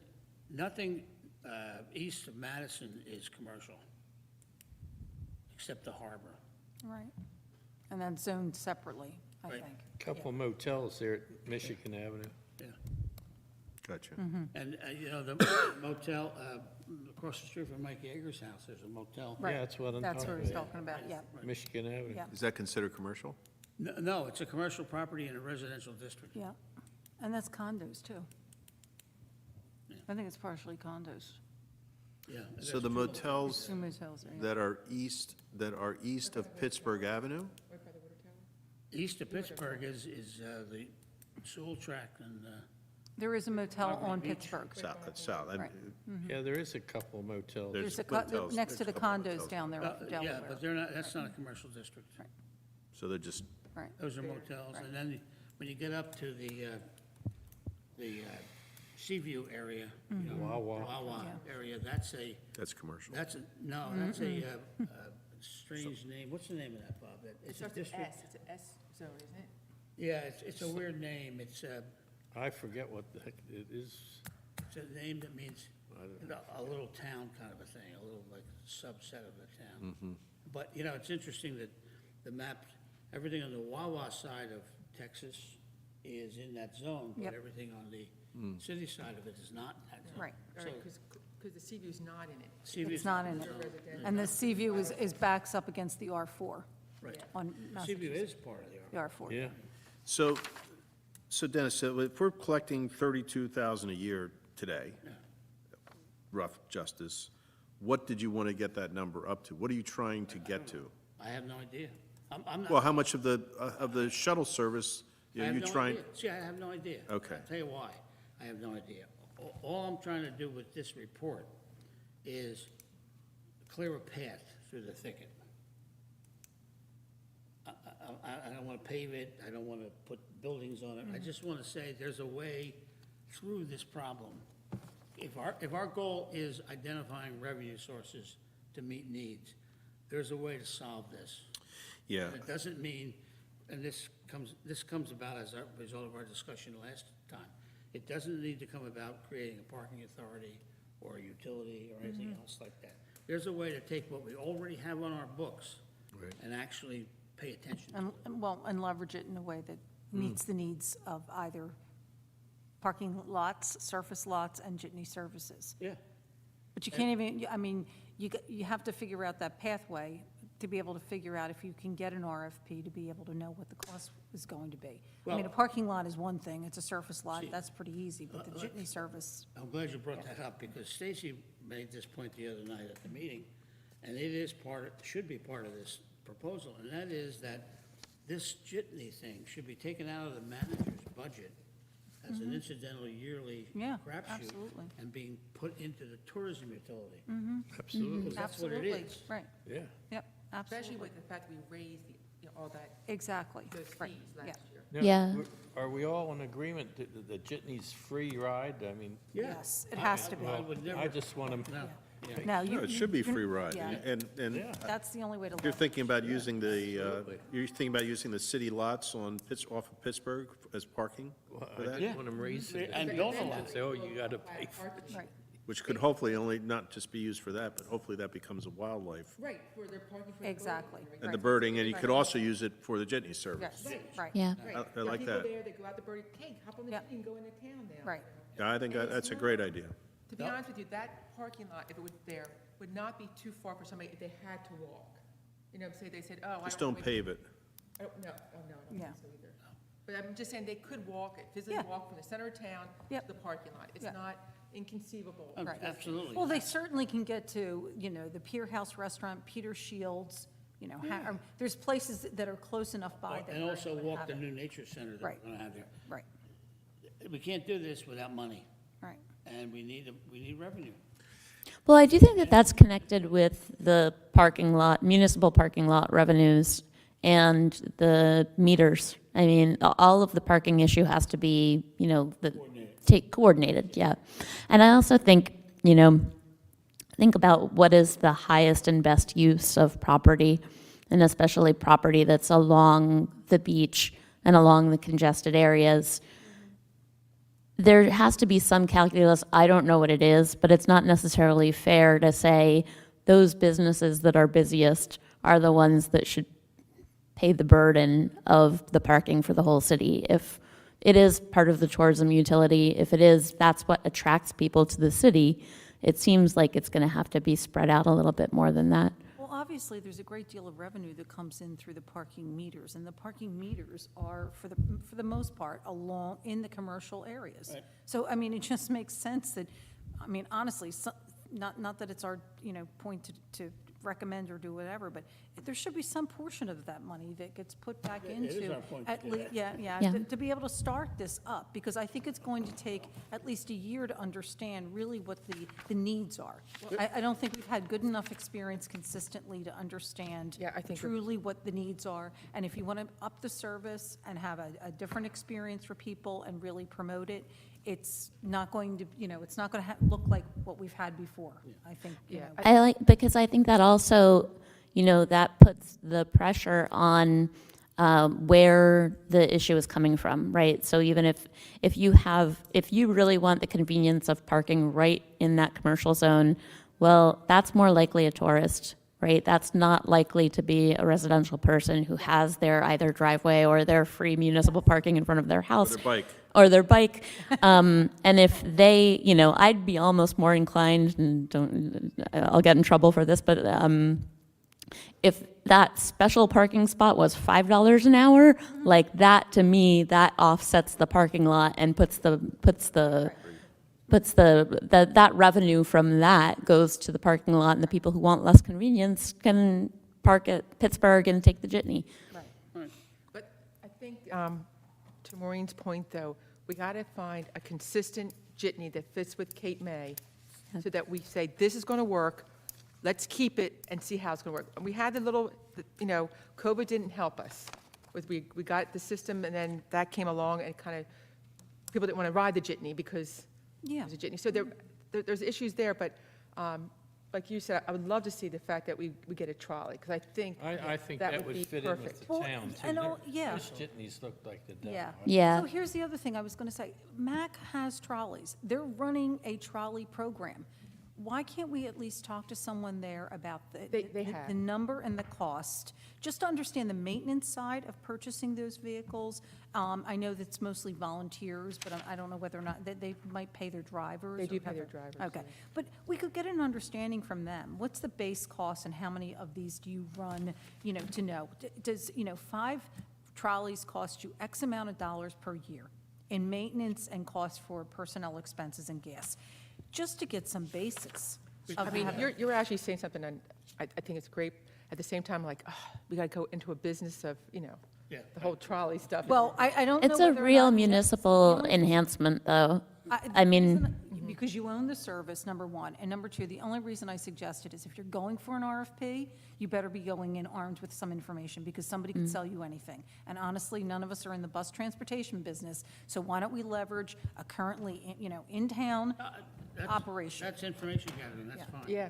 nothing east of Madison is commercial, except the harbor. Right. And then zoned separately, I Right. think. Couple motels there at Michigan Avenue. Yeah. Gotcha. And, you know, the motel, across the street from Mike Yeager's house, there's a motel. Right. Yeah, that's what I'm That's what talking he's about. talking about, yeah. Michigan Avenue. Yeah. Is that considered commercial? No, it's a commercial property in a residential district. Yeah, and that's condos, too. I think it's partially condos. Yeah. and So there's the two of them. motels Two motels there, yeah. that are east of Pittsburgh Avenue? Right by the water tower? East of Pittsburgh is the Sewell Track and, There is a motel on Beach. Pittsburgh. South. Right. Yeah, there is a couple motels. There's There's motels. next to the There's a couple condos motels. down there off of yeah, Delaware. but they're not, that's not a commercial district. So they're just, Right, Those are motels. And then when you get up to the Seaview area, you know, Wawa. Wawa Yeah. area, that's commercial. that's a strange name. What's the name of that, Bob? It It's a starts with district. S, it's an S zone, isn't it? Yeah, it's a weird name. It's I forget what the heck it is. a name that means I don't a little town kind of a thing, a little like subset of the town. But, you know, it's interesting that the map, everything on the Wawa side of Texas is in that zone, but Yep. everything on the city side of it is not in that zone. right. All So right, because the sea view's not in it. Seaview's It's not in it. Residential. And the Seaview is backs up against the R4 Right. on Seaview Massachusetts. is part of the The R4. Yeah, So Dennis, so if we're collecting 32,000 a year today, rough justice, what did you want to get that number up to? What are you trying to get to? I have no idea. I'm not. Well, how much of the shuttle service, I have you no trying? idea. See, I have no idea. Okay. I'll tell you why. I have no idea. All I'm trying to do with this report is clear a path through the thicket. I don't want to pave it, I don't want to put buildings on it, I just want to say there's a way through this problem. If our goal is identifying revenue sources to meet needs, there's a way to solve this. Yeah, And it doesn't mean, and this comes about as a result of our discussion last time, it doesn't need to come about creating a parking authority or a utility or anything else like that. There's a way to take what we already have on our books Right. and actually pay attention to it. And leverage it in a way that meets the needs of either parking lots, surface lots, and jitney services. Yeah, But you can't even, I mean, you have to figure out that pathway to be able to figure out if you can get an RFP to be able to know what the cost is going to be. I mean, a Well- parking lot is one thing, it's a surface lot, See, that's pretty easy, but the jitney service, I'm glad you brought that up, because Stacy made this point the other night at the meeting, and it is should be part of this proposal, and that is that this jitney thing should be taken out of the manager's budget as an incidental yearly Yeah, crapshoot. absolutely. And being put into the tourism utility. absolutely, Because that's what it absolutely, is. right, yeah. yep, Especially absolutely, with the fact that we raised all that, exactly, those right, fees yeah. last year. Now, Yeah. Are we all in agreement that the Jitney's free ride? I mean, Yeah. Yes, it has to be. I would never, I just want to, no, yeah. Now, no, it should be free ride, yeah. and Yeah. That's the only way to you're leverage. thinking about using Absolutely. you're thinking about using the city lots off of Pittsburgh as parking for I that? just want them raised. And don't allow And say, oh, you got to pay for it. Parking. Right, Which could hopefully only not just be used for that, but hopefully that becomes a wildlife. Right, for their parking for the. Exactly. boating. And the Right. birding, and you could also use it for the jitney service. yes, right. Yeah. Right. I There are like that. people there that go out the birding, hey, hop on the Yeah. jetty and go into town now. Right. Yeah, I think And it's that's a not- great idea. To be honest with you, that parking lot, if it was there, would not be too far for somebody if they had to walk. You know, say they said, oh, I Just don't. don't pave it. I don't, no, oh, no, I don't Yeah. think so either. But I'm just saying, they could walk it, physically Yeah. walk from the center of town Yep. to the parking lot. It's Yeah. not inconceivable. Right. Absolutely. Well, they certainly can get to, the Pier House Restaurant, Peter Shields, there's places that are close enough by that. And we're also able to walk have the it. new nature center that we're Right. gonna have there. Right, We can't do this without money, right. and we need revenue. Well, I do think that that's connected with the parking lot, municipal parking lot revenues and the meters. I mean, all of the parking issue has to be, the take coordinated, yeah. And I also think, think about what is the highest and best use of property, and especially property that's along the beach and along the congested areas. There has to be some calculus, I don't know what it is, but it's not necessarily fair to say those businesses that are busiest are the ones that should pay the burden of the parking for the whole city. If it is part of the tourism utility, if it is, that's what attracts people to the city, it seems like it's going to have to be spread out a little bit more than that. Well, obviously, there's a great deal of revenue that comes in through the parking meters, and the parking meters are, for the most part, along in the commercial areas. Right. So, I mean, it just makes sense that, I mean, honestly, not that it's our, point to recommend or do whatever, but there should be some portion of that money that gets put back It into. is our point to at do lea- that. Yeah, Yeah. to be able to start this up, because I think it's going to take at least a year to understand really what the needs are. I don't think we've had good enough experience consistently to understand Yeah, I think truly what the needs are. And if you want to up the service and have a different experience for people and really promote it, it's not going to, it's not going to look like what we've had before, I think, Yeah, Because I think that also, that puts the pressure on where the issue is coming from, right? So even if you really want the convenience of parking right in that commercial zone, well, that's more likely a tourist, right? That's not likely to be a residential person who has their either driveway or their free municipal parking in front of their house. their bike. Or their bike. And if they, I'd be almost more inclined, and I'll get in trouble for this, but if that special parking spot was $5 an hour, like that, to me, that offsets the parking lot and that revenue from that goes to the parking lot, and the people who want less convenience can park at Pittsburgh and take the jitney. But I think, to Maureen's point, though, we got to find a consistent jitney that fits with Cape May, so that we say, this is going to work, let's keep it and see how it's going to work. And we had the little, COVID didn't help us. We got the system, and then that came along, and kind of, people didn't want to ride the jitney because Yeah. it was a jitney. So there's issues there, but like you said, I would love to see the fact that we get a trolley, because I think I think that that would be would fit in with perfect. the Well, town, too. and yeah. Those jitneys look like the devil. Yeah. Yeah. So here's the other thing I was going to say. MAC has trolleys. They're running a trolley program. Why can't we at least talk to someone there about They have. the number and the cost, just to understand the maintenance side of purchasing those vehicles? I know that's mostly volunteers, but I don't know whether or not, they might pay their drivers. They or do pay their cover- drivers, Okay, yeah. but we could get an understanding from them. What's the base cost and how many of these do you run, to know? Does, 5 trolleys cost you X amount of dollars per year in maintenance and cost for personnel expenses and gas? Just to get some basics. I mean, you're actually saying something, and I think it's great. At the same time, like, we got to go into a business of, Yeah. the whole trolley stuff. Well, I don't know It's a whether or real not- municipal enhancement, though. I mean, Because you own the service, number one, and number two, the only reason I suggested is if you're going for an RFP, you better be going in armed with some information, because somebody can sell you anything. And honestly, none of us are in the bus transportation business, so why don't we leverage a currently, in-town operation? That's information gathering, that's fine. Yeah.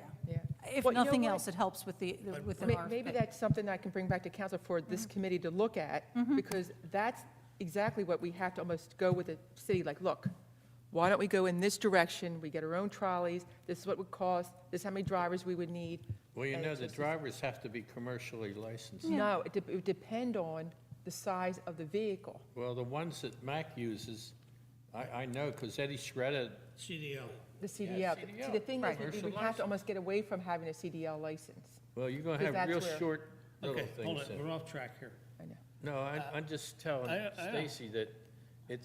If Well, you know nothing what? else, it helps with with an May- RFP. Maybe that's something I can bring back to council for this committee to look at, because that's exactly what we have to almost go with the city, like, look, why don't we go in this direction? We get our own trolleys, this is what it would cost, this is how many drivers we would need. Well, And the it's just- drivers have to be commercially licensed. No, it would depend on the size of the vehicle. Well, the ones that Mac uses, I know, because Eddie Shredder, CDL. The CDL. CDL. See, the thing is, Commercial we have to license. almost get away from having a CDL license. well, you're going to Because have real that's where- short little Okay, hold things. it, we're off track here. I know. No, I'm just telling I know. Stacy that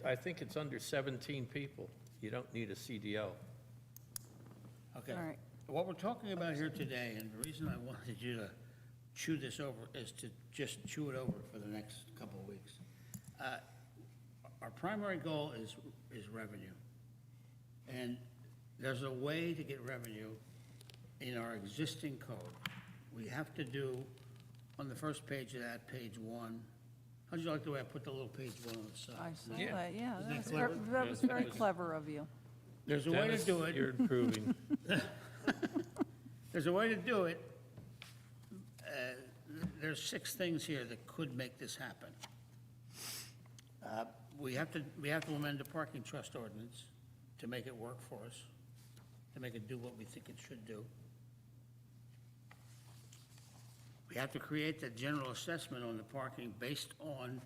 I think it's under 17 people. You don't need a CDL. Okay. All right. What we're talking about here today, and the reason I wanted you to chew this over, is to just chew it over for the next couple of weeks. Our primary goal is revenue. And there's a way to get revenue in our existing code. We have to do, on the first page of that, page 1, How'd you like the way I put the little page one on the side? I saw Yeah. that, yeah. Isn't That that was clever? that was very clever of you. There's a way to Dennis, do it. you're improving. There's a way to do it. There's 6 things here that could make this happen. We have to amend the parking trust ordinance to make it work for us, to make it do what we think it should do. We have to create the general assessment on the parking based on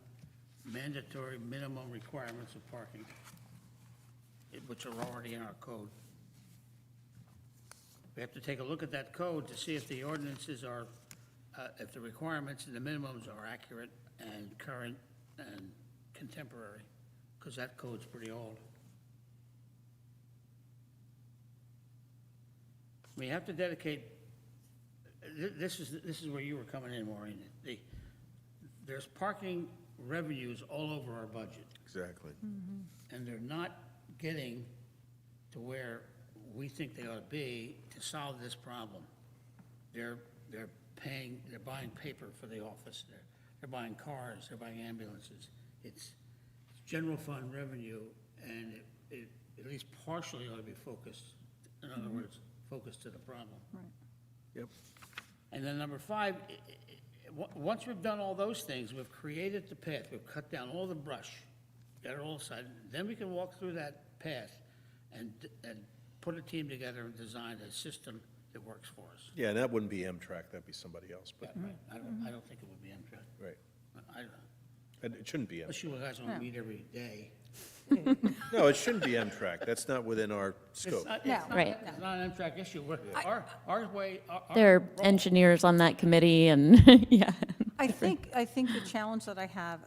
mandatory minimum requirements of parking, which are already in our code. We have to take a look at that code to see if the ordinances are, if the requirements and the minimums are accurate and current and contemporary, because that code's pretty old. We have to dedicate, this is where you were coming in, Maureen. There's parking revenues all over our budget, Exactly. and they're not getting to where we think they ought to be to solve this problem. They're buying paper for the office, they're buying cars, they're buying ambulances. It's general fund revenue, and it at least partially ought to be focused, in other words, focused to the problem. Right. Yep. And then number 5, once we've done all those things, we've created the path, we've cut down all the brush, got it all aside, then we can walk through that path and put a team together and design a system that works for us. Yeah, and that wouldn't be Mtrac, that'd be somebody else, but, Right. I don't think it would be Mtrac. right. I don't, And it shouldn't be unless Mtrac. you guys don't meet every day. No, it shouldn't be Mtrac. That's not within our scope. Right. It's not an Mtrac issue. Our way, our There are role- engineers on that committee and, yeah. I think the challenge that I have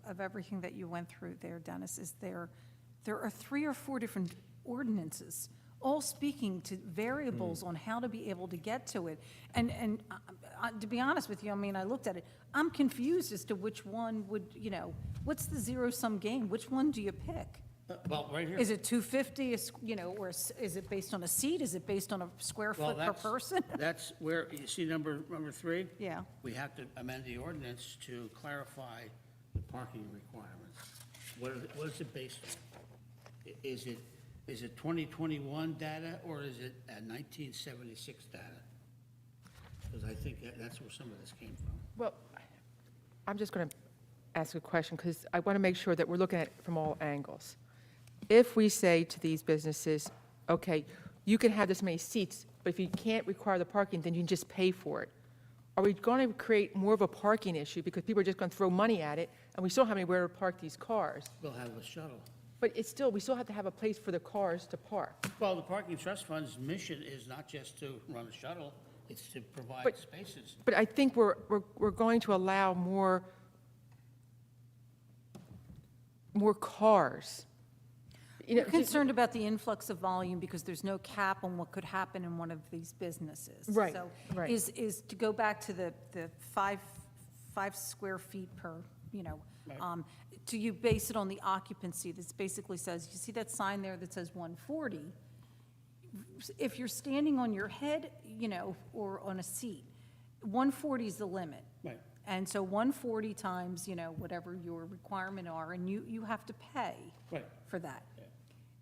of everything that you went through there, Dennis, is there are 3 or 4 different ordinances, all speaking to variables on how to be able to get to it. And to be honest with you, I mean, I looked at it, I'm confused as to which one would, what's the zero-sum game? Which one do you pick? Well, right here. Is it 250, or is it based on a seat? Is it based on a square Well, foot per that's- person? That's where, you see number 3? Yeah. We have to amend the ordinance to clarify the parking requirements. What is it based on? Is it 2021 data, or is it 1976 data? Because I think that's where some of this came from. Well, I'm just going to ask a question, because I want to make sure that we're looking at it from all angles. If we say to these businesses, okay, you can have this many seats, but if you can't require the parking, then you can just pay for it, are we going to create more of a parking issue because people are just going to throw money at it, and we still have anywhere to park these cars? We'll have a shuttle. But we still have to have a place for the cars to park. Well, the Parking Trust Fund's mission is not just to run a shuttle, it's to provide But- spaces. But I think we're going to allow more cars. We're concerned about the influx of volume because there's no cap on what could happen in one of these businesses. Right, So right. is to go back to the 5 square feet per, do you base it on the occupancy? That basically says, you see that sign there that says 140? If you're standing on your head, or on a seat, 140 is the limit. Right. And so 140 times, whatever your requirement are, and you have to pay Right. for that.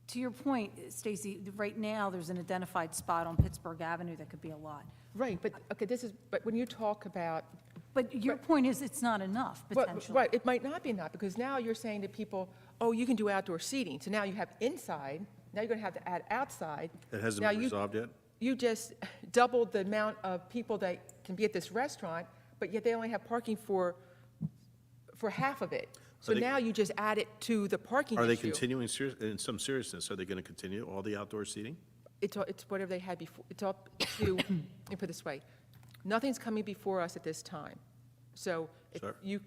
To your point, Stacy, right now, there's an identified spot on Pittsburgh Avenue that could be a lot. Right, but, okay, but when you talk about, But your point is, it's not enough, well, potentially. right, it might not be enough, because now you're saying to people, oh, you can do outdoor seating, so now you have inside, now you're going to have to add outside. That hasn't Now been you- resolved yet? You just doubled the amount of people that can be at this restaurant, but yet they only have parking for half of it. So Are they- now you just add it to the parking issue. Are they continuing, in some seriousness, are they going to continue all the outdoor seating? It's whatever they had before. It's up to, let me put it this way, nothing's coming before us at this time. So if Sure. you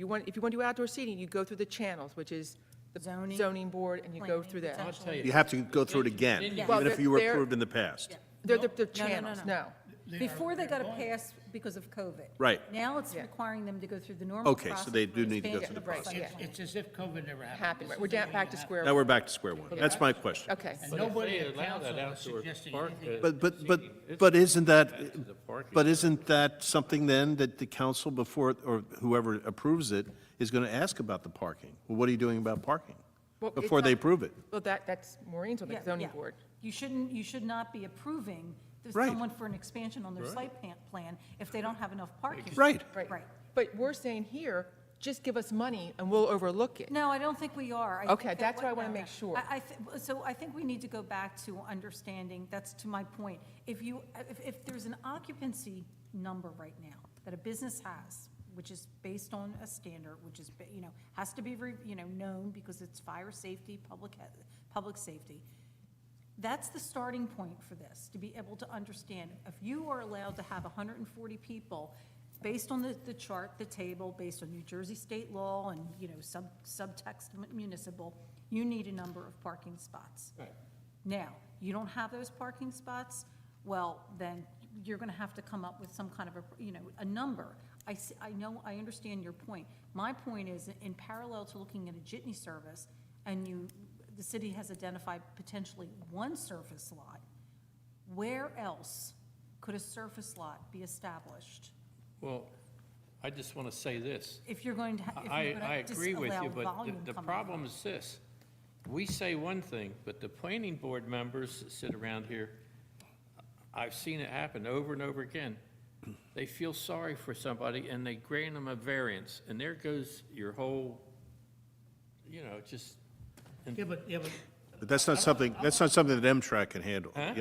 want to do outdoor seating, you go through the channels, which is the Zoning, zoning board, and you go planning, through that. I'll tell You you, have to go through it again, Yeah. even Well, if you were they're- approved in the past. They're the No, no, no, channels, no. no. Before they got a going- pass because of COVID. Right. Now it's Yeah. requiring them to go through the normal Okay, so process. they for do need to go expansion through the of their process. site Yeah. plan. It's as if COVID never happened. Happened, right? This We're is the down, way back it to happened. square Now one. we're back to square one. That's my question. Okay. And But if nobody they at allow council that was outdoor suggesting park, anything. But isn't that, Back to the parking. but isn't that something then that the council before, or whoever approves it, is going to ask about the parking? Well, what are you doing about parking? Well, it's Before they not- approve it? Well, that's Maureen's on the Yeah, zoning yeah. board. You should not be approving Right. someone for an expansion on their site plan if they don't have enough parking. Right. Right. But we're saying here, just give us money and we'll overlook it. No, I don't think we are. Okay, that's what I wanna make sure. So I think we need to go back to understanding, that's to my point. If there's an occupancy number right now that a business has, which is based on a standard, which is, has to be, known because it's fire safety, public safety, that's the starting point for this, to be able to understand. If you are allowed to have 140 people, based on the chart, the table, based on New Jersey state law and, subtext municipal, you need a number of parking spots. Right. Now, you don't have those parking spots, well, then you're gonna have to come up with some kind of a number. I understand your point. My point is, in parallel to looking at a jitney service, and the city has identified potentially one surface lot, where else could a surface lot be established? Well, I just want to say this. If you're going to, I if you're going to agree with disallow you, but volume the coming problem in. is this. We say one thing, but the planning board members that sit around here, I've seen it happen over and over again. They feel sorry for somebody and they grant them a variance, and there goes your whole, just. Yeah, but, But that's not something that Mtrac can handle. Huh?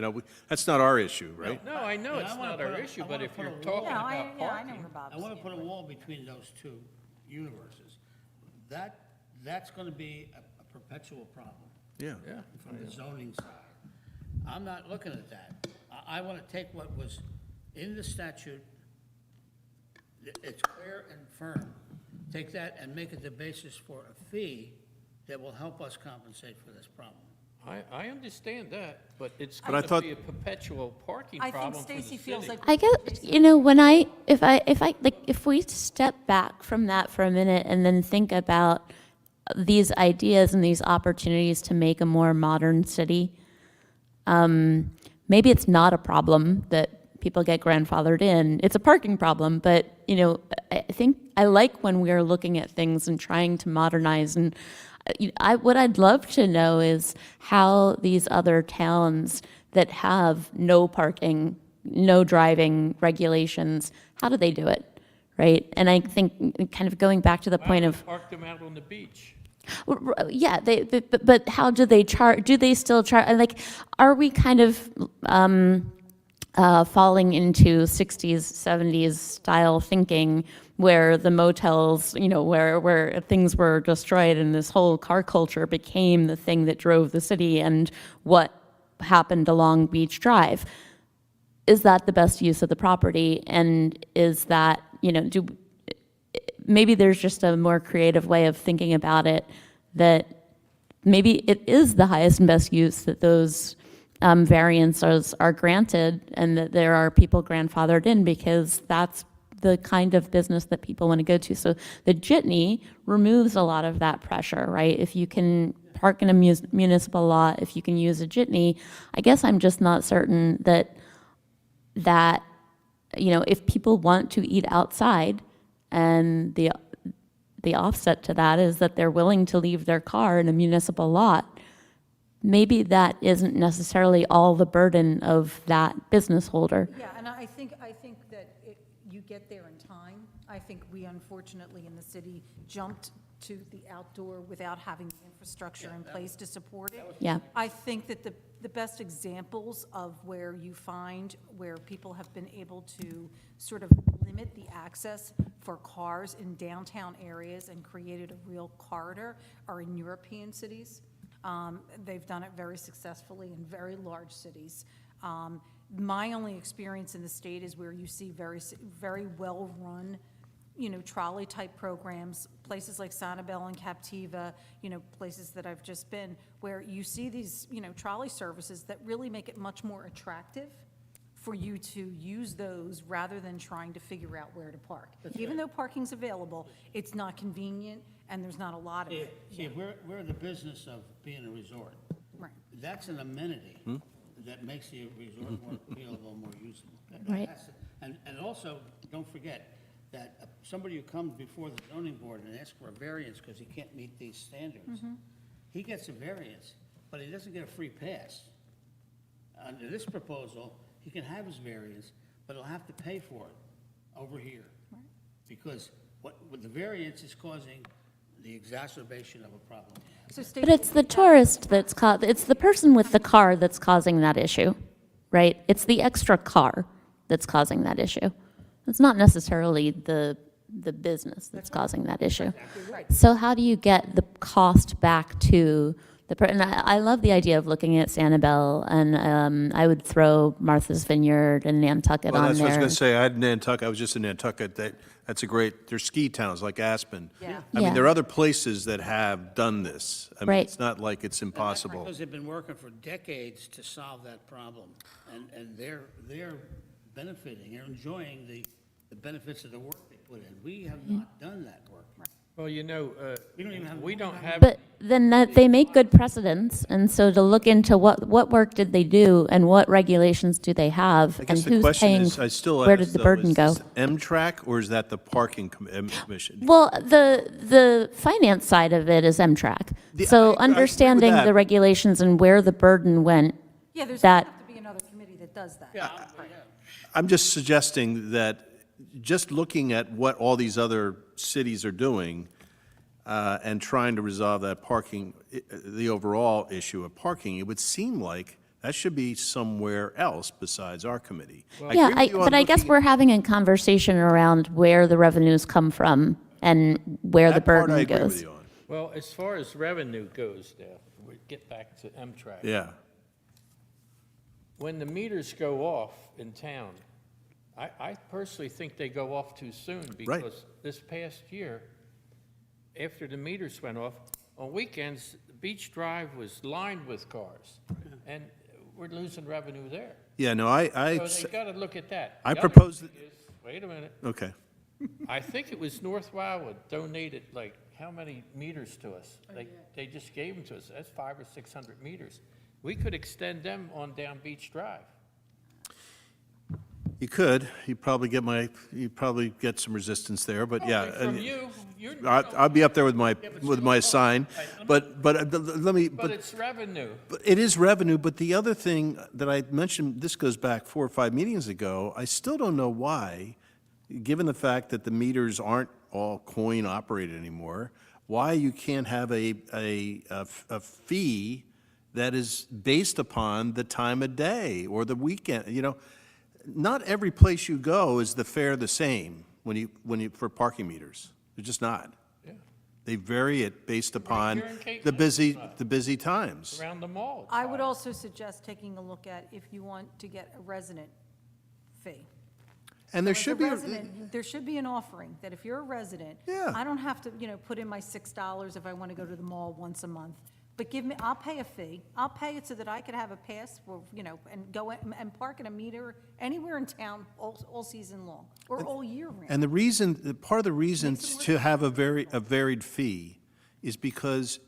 That's not our issue, right? No, I know Yeah, it's I wanna not put our a- issue, I but wanna if put you're a wall- talking Yeah, about I know parking. where Bob's I want to put a standing. wall between those two universes. That's going to be a perpetual problem Yeah. Yeah. from the zoning side. I'm not looking at that. I want to take what was in the statute, it's clear and firm, take that and make it the basis for a fee that will help us compensate for this problem. I understand that, but it's But I going to thought- be a perpetual parking I think problem for the Stacy feels city. like. I guess, if we step back from that for a minute and then think about these ideas and these opportunities to make a more modern city, maybe it's not a problem that people get grandfathered in. It's a parking problem, but, I think I like when we're looking at things and trying to modernize. And what I'd love to know is how these other towns that have no parking, no driving regulations, how do they do it, right? And I think kind of going back to the point of, Park them out on the beach. yeah, but how do they charge? Do they still charge? Like, are we kind of falling into 60s, 70s style thinking where the motels, where things were destroyed and this whole car culture became the thing that drove the city and what happened along Beach Drive? Is that the best use of the property? And is that, maybe there's just a more creative way of thinking about it, that maybe it is the highest and best use that those variances are granted, and that there are people grandfathered in because that's the kind of business that people want to go to. So the jitney removes a lot of that pressure, right? If you can park in a municipal lot, if you can use a jitney, I guess I'm just not certain that if people want to eat outside, and the offset to that is that they're willing to leave their car in a municipal lot, maybe that isn't necessarily all the burden of that business holder. Yeah, and I think that you get there in time. I think we unfortunately in the city jumped to the outdoor without having the infrastructure in place to support it. Yeah. I think that the best examples of where you find where people have been able to sort of limit the access for cars in downtown areas and created a real corridor are in European cities. They've done it very successfully in very large cities. My only experience in the state is where you see very well-run, trolley-type programs, places like Sanibel and Captiva, places that I've just been, where you see these, trolley services that really make it much more attractive for you to use those rather than trying to figure out where to park. Even though parking's available, it's not convenient and there's not a lot of it. See, we're in the business of being a resort. Right. That's an amenity that makes the resort more appealable, more usable. Right. And also, don't forget that somebody who comes before the zoning board and asks for a variance because he can't meet these standards, he gets a variance, but he doesn't get a free pass. Under this proposal, he can have his variance, but he'll have to pay for it over here. Because what the variance is causing the exacerbation of a problem. So But it's the tourist that's it's the person with the car that's causing that issue, right? It's the extra car that's causing that issue. It's not necessarily the business that's causing that issue. So how do you get the cost back to and I love the idea of looking at Sanibel, and I would throw Martha's Vineyard and Nantucket Well, on that's what I was there. going to say. I had Nantucket, I was just in Nantucket. That's a great, there's ski towns like Aspen. Yeah. I mean, Yeah. there are other places that have done this. I mean, Right. it's not like it's impossible. Because they've been working for decades to solve that problem, and they're benefiting, they're enjoying the benefits of the work they put in. We have not done that work. Well, you know, We don't even have- we don't have. But then they make good precedents, and so to look into what work did they do, and what regulations do they have, I and guess the who's question paying, is, I still where ask, did the though, burden is go? this Mtrac, or is that the parking commission? Well, the finance side of it is Mtrac. I So agree with understanding that. the regulations and where the burden went, Yeah, there's that- gonna have to be another committee that does that. I'm just suggesting that, just looking at what all these other cities are doing, and trying to resolve that parking, the overall issue of parking, it would seem like that should be somewhere else besides our committee. yeah, agree with you on but I guess looking- we're having a conversation around where the revenues come from and where the That part I burden agree with goes. you on. Well, as far as revenue goes now, we get back to Mtrac. Yeah. When the meters go off in town, I personally think they go off too soon because this past year, after the meters went off, on weekends, Beach Drive was lined with cars, and we're losing revenue there. Yeah, no, So they got to look at that. I The other propose thing is- Wait a minute. okay. I think it was North Wildwood donated, like, how many meters to us? They just gave them to us. That's 500 or 600 meters. We could extend them on down Beach Drive. You could, you'd probably get some resistance there, but yeah. Okay, from and you I'll be up there with my sign, but let me, but it's revenue. But it is revenue, but the other thing that I mentioned, this goes back 4 or 5 meetings ago, I still don't know why, given the fact that the meters aren't all coin operated anymore, why you can't have a fee that is based upon the time of day or the weekend, you know? Not every place you go is the fare the same when you, for parking meters. They're just not. Yeah. They vary it based upon here in Cape the May, it's not. busy times. Around the mall. it's I would high. also suggest taking a look at if you want to get a resident fee. And there As a should be, resident, there should be an offering, that if you're a resident, Yeah. I don't have to, put in my $6 if I want to go to the mall once a month. But I'll pay a fee. I'll pay it so that I could have a pass for, and go and park at a meter anywhere in town all season long, or all year round. and part of the reason Makes it more to have a varied fee is because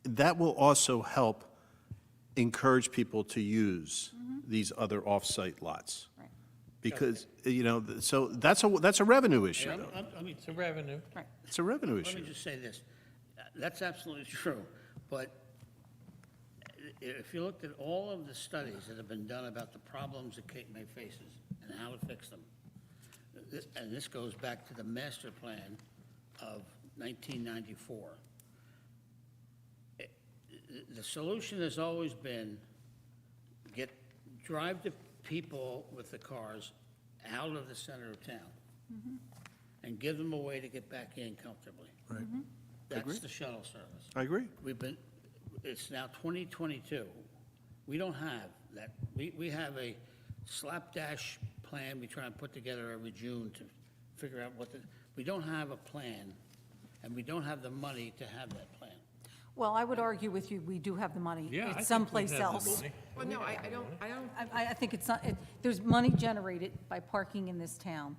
that will also help encourage people to use these other off-site lots. Right. Because, so that's a revenue issue, Yeah, though. I mean, It's a revenue. Right. It's a revenue let me issue. just say this. That's absolutely true, but if you looked at all of the studies that have been done about the problems that Cape May faces and how to fix them, and this goes back to the master plan of 1994, the solution has always been drive the people with the cars out of the center of town and give them a way to get back in comfortably. Right. That's the shuttle service. I agree. It's now 2022. We don't have that. We have a slapdash plan we try and put together every June to figure out we don't have a plan, and we don't have the money to have that plan. Well, I would argue with you, we do have the money. Yeah, I think It's we someplace have the else. money. Well, no, I don't, I think it's not, there's money generated by parking in this town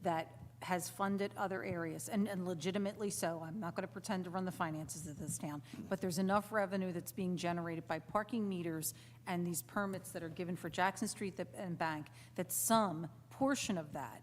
that has funded other areas, and legitimately so. I'm not going to pretend to run the finances of this town, but there's enough revenue that's being generated by parking meters and these permits that are given for Jackson Street and Bank, that some portion of that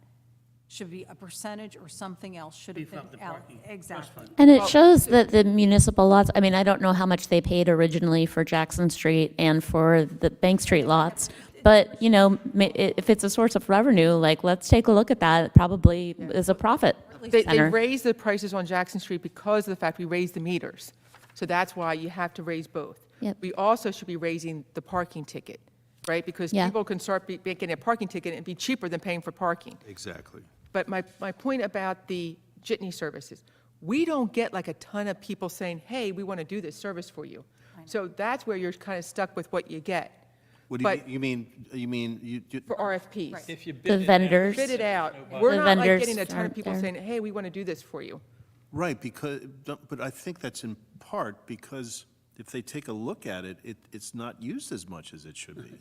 should be a percentage or something else should have Beef been up the out. parking trust Exactly. fund. And it shows that the municipal lots, I mean, I don't know how much they paid originally for Jackson Street and for the Bank Street lots, but, if it's a source of revenue, like, let's take a look at that. It probably is a profit They center. raised the prices on Jackson Street because of the fact we raised the meters. So that's why you have to raise both. Yep. We also should be raising the parking ticket, right? Because Yeah. people can start making a parking ticket and be cheaper than paying for parking. Exactly. But my point about the jitney services, we don't get like a ton of people saying, hey, we want to do this service for you. So that's where you're kind of stuck with what you get What do But- you mean, for RFPs. Right. If you The bid it out, vendors. Bid it out. Nobody- We're The not like vendors getting a ton of aren't people there. saying, hey, we want to do this for you. Right, because, but I think that's in part because if they take a look at it, it's not used as much as it should be.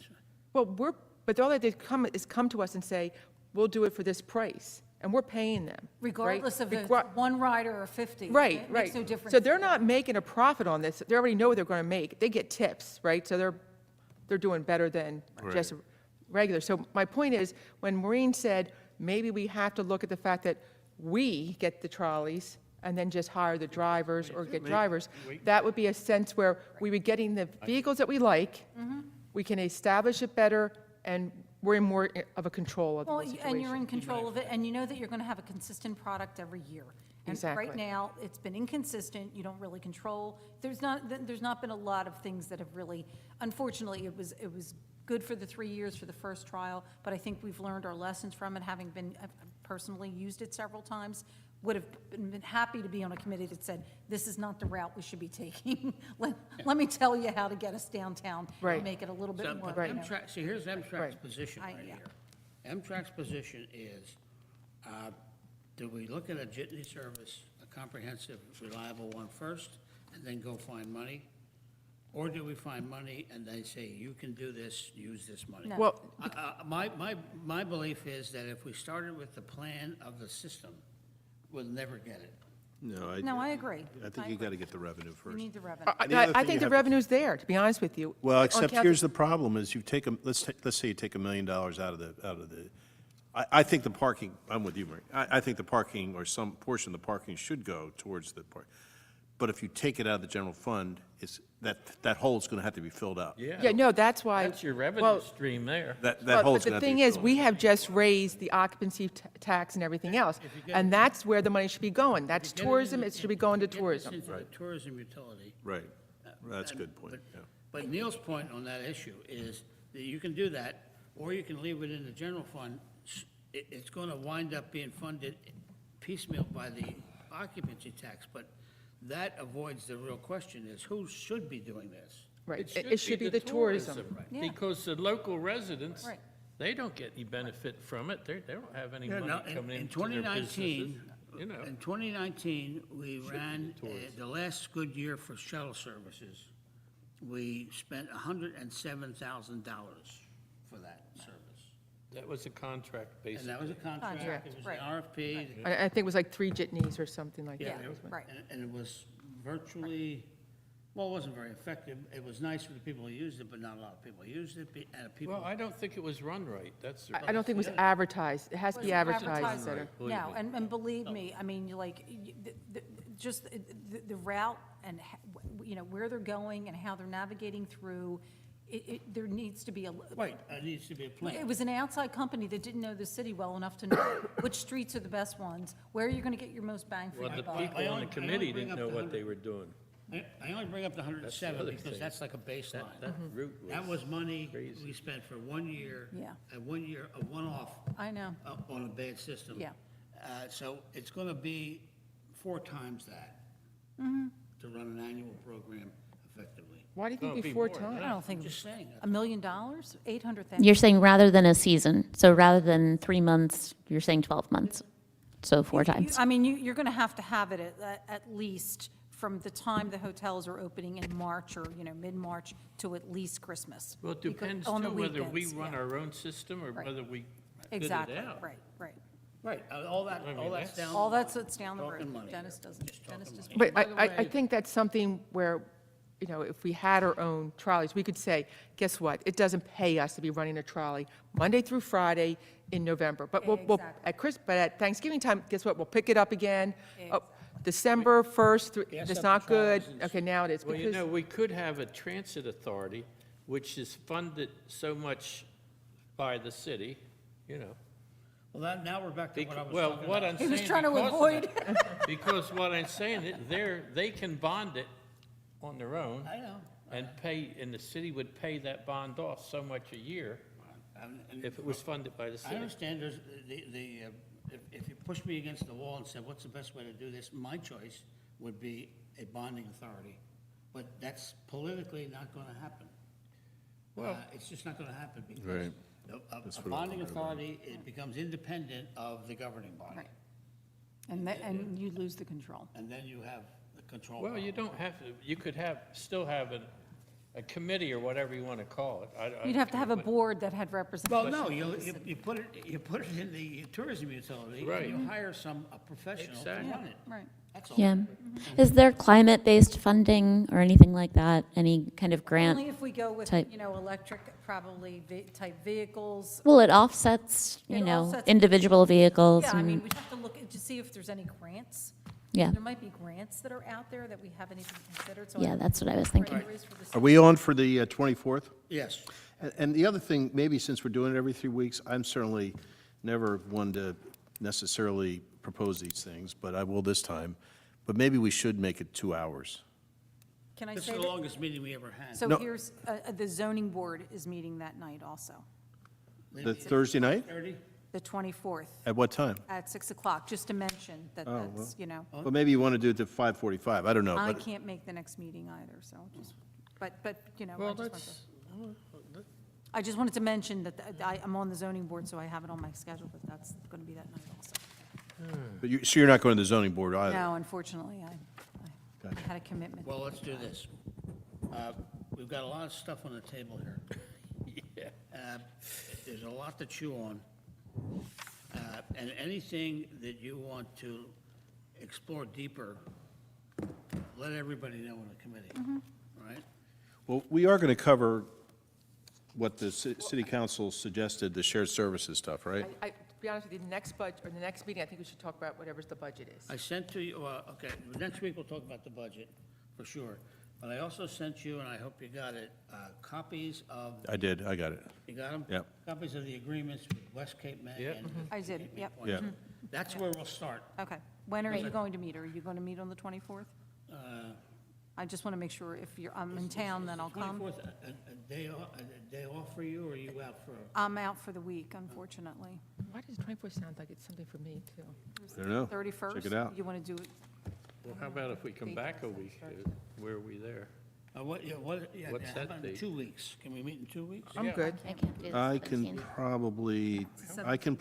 Well, but all they did is come to us and say, we'll do it for this price, and we're paying them. right? Regardless of if it's Regard- one rider or 50. Right, It right. makes no difference. So they're not making a profit on this. They already know what they're going to make. They get tips, right? So they're doing better than just regular. So my point is, when Maureen said, maybe we have to look at the fact that we get the trolleys and then just hire the drivers or get drivers, that would be a sense where we would getting the vehicles that we like, we can establish it better, and we're in more of a control of the Well, whole and you're in situation. control of it, and you know that you're going to have a consistent product every year. And Exactly. right now, it's been inconsistent, you don't really control. There's not been a lot of things that have really, unfortunately, it was good for the 3 years for the first trial, but I think we've learned our lessons from it, having been, I've personally used it several times. Would have been happy to be on a committee that said, this is not the route we should be taking. Let me tell you how to get us downtown Right. and make it a little bit So, more, but you know. Mtrac, see, here's Mtrac's Right. position I- right yeah. here. Mtrac's position is, do we look at a jitney service, a comprehensive, reliable one first, and then go find money? Or do we find money and they say, you can do this, use this money? No. Well, My belief is that if we started with the plan of the system, we'll never get it. No, I agree. I think you got to get the revenue You first. need the revenue. And the other I thing you think the have- revenue's there, to be honest with you. Well, On except council- here's the problem, is you take, let's say you take $1 million out of the, I think the parking, I'm with you, Mary. I think the parking, or some portion of the parking should go towards the park. But if you take it out of the general fund, that hole's going to have to be filled out. Yeah, no, that's why. That's your revenue well, stream there. That But hole's the going to have to thing be is, filled. we have just raised the occupancy tax and everything else, and that's where the money should be going. That's Get it tourism, in- it should be going to get this tourism. into the tourism utility. Right, that's a good point, But- yeah. But Neil's point on that issue is that you can do that, or you can leave it in the general fund. It's going to wind up being funded piecemeal by the occupancy tax, but that avoids the real question is, who should be doing this? Right, it should be the tourism. Yeah. Because the local residents, Right. they don't get any benefit from it. They don't have any Yeah, money no, coming in into their 2019, businesses, you know. in 2019, we ran, the last good year for shuttle services, we spent $107,000 for that service. That was a contract And basis. that was a contract, it was an right. RFP. I think it was like 3 jitneys or something like Yeah, that. right. and it was virtually, well, it wasn't very effective. It was nice for the people who used it, but not a lot of people used it, and people. Well, I don't think it was run right. That's the. I don't think it was advertised. It has to be advertised Advertised. better. Believe No, me. and believe me, I mean, just the route and, where they're going and how they're navigating through, there needs to be a. Right, it needs to be a It plan. was an outside company that didn't know the city well enough to know which streets are the best ones, where you're going to get your most bang for Well, your the buck. people I on only- the I committee only bring didn't up know the what they were doing. I only bring up the 107 other because thing. that's like a baseline. That route was. That was money crazy. we spent for 1 year. Yeah. A 1 year, a one-off I know, on a bad system. Yeah. So it's going to be 4 times that Mm-hmm. to run an annual program effectively. Why do you No, think it'd be before more than time? I don't think, Just saying. $1 million, 800,000. You're saying rather than a season, so rather than 3 months, you're saying 12 months, so 4 times. I mean, you're going to have it at least from the time the hotels are opening in March or, mid-March to at least Christmas. Well, it Because- depends on the too, whether we weekends, run yeah. our own system or Right. whether we bid it Exactly, out. right. Right, all I mean, that's down. All that's what's down the Talking road. money. Dennis doesn't, Just talking Dennis just. money. But By the I way- think that's something where, if we had our own trolleys, we could say, guess what? It doesn't pay us to be running a trolley Monday through Friday in November. But Exactly. but at Thanksgiving time, guess what? We'll pick it up again. Oh, December 1st, Gas that's up not the good. trolleys and- Okay, now it is. Well, Because we could have a transit authority, which is funded so much by the city, Well, now we're back to what I was Well, talking what about. I'm He saying. was trying to because of avoid. that- Because what I'm saying, they can bond it on their own I know. and the city would pay that bond off so much a year And if it was funded by the I city. understand there's, if you push me against the wall and said, what's the best way to do this? My choice would be a bonding authority. But that's politically not going to happen. Well- It's just not going to happen because Right. a bonding authority, it becomes independent of the governing body. Right. And you lose the control. And then you have the control. Well, you don't have to, you could still have a committee or whatever you want to call it. I You'd have to have a but- board that had Well, representation. no, you put it in the tourism utility. Right. And you hire a professional to Exactly. run it. Right. That's all. Yeah. Is there climate-based funding or anything like that? Any kind of grant? Only if we go with, type. electric, probably type vehicles. Well, it offsets, It offsets- individual vehicles. Yeah, I mean, and- we'd have to look to see if there's any grants. Yeah, There might be grants that are out there that we haven't even considered, so. yeah, that's what I was thinking. Priorities for the Are city. we on for the 24th? Yes. And the other thing, maybe since we're doing it every 3 weeks, I'm certainly never one to necessarily propose these things, but I will this time. But maybe we should make it 2 hours. Can I This say is the that? longest meeting we ever had. So No. here's, the zoning board is meeting that night also, The Thursday night? 30? the 24th At what time? at 6 o'clock, just to mention that Oh, that's, Well, maybe you want to do it to 5:45, I don't know. I but- can't make the next meeting either, so just, but, Well, I just wanted to mention that I'm on the zoning board, so I have it on my schedule, but that's going to be that night also. So you're not going to the zoning board either? No, unfortunately, I Gotcha. had a commitment. Well, let's do this. We've got a lot of stuff on the table here. There's a lot to chew on. And anything that you want to explore deeper, let everybody know in the committee, all right? Well, we are going to cover what the city council suggested, the shared services stuff, right? to be honest with you, the next budget, or the next meeting, I think we should talk about whatever the budget is. I sent to you, okay, next week we'll talk about the budget, for sure. But I also sent you, and I hope you got it, copies of, I did, I got it. you got them? Yep. Copies of the agreements with West Cape May Yep. and. with I did, Cape May yep. Point. Yeah. That's where we'll start. Okay. When are you going to meet? Are you going to meet on the 24th? I just want to make sure if I'm in town, then I'll come. 24th, a day off for you, or are you out for? I'm out for the week, unfortunately. Why does 24 sound like it's something for me, too? I don't know. 31st? Check it out. You want to do it? Well, how about if we come back a week? Where are we there? What's What's that about date? 2 weeks? Can we meet in 2 weeks? I'm good. I can't do the I can 17th.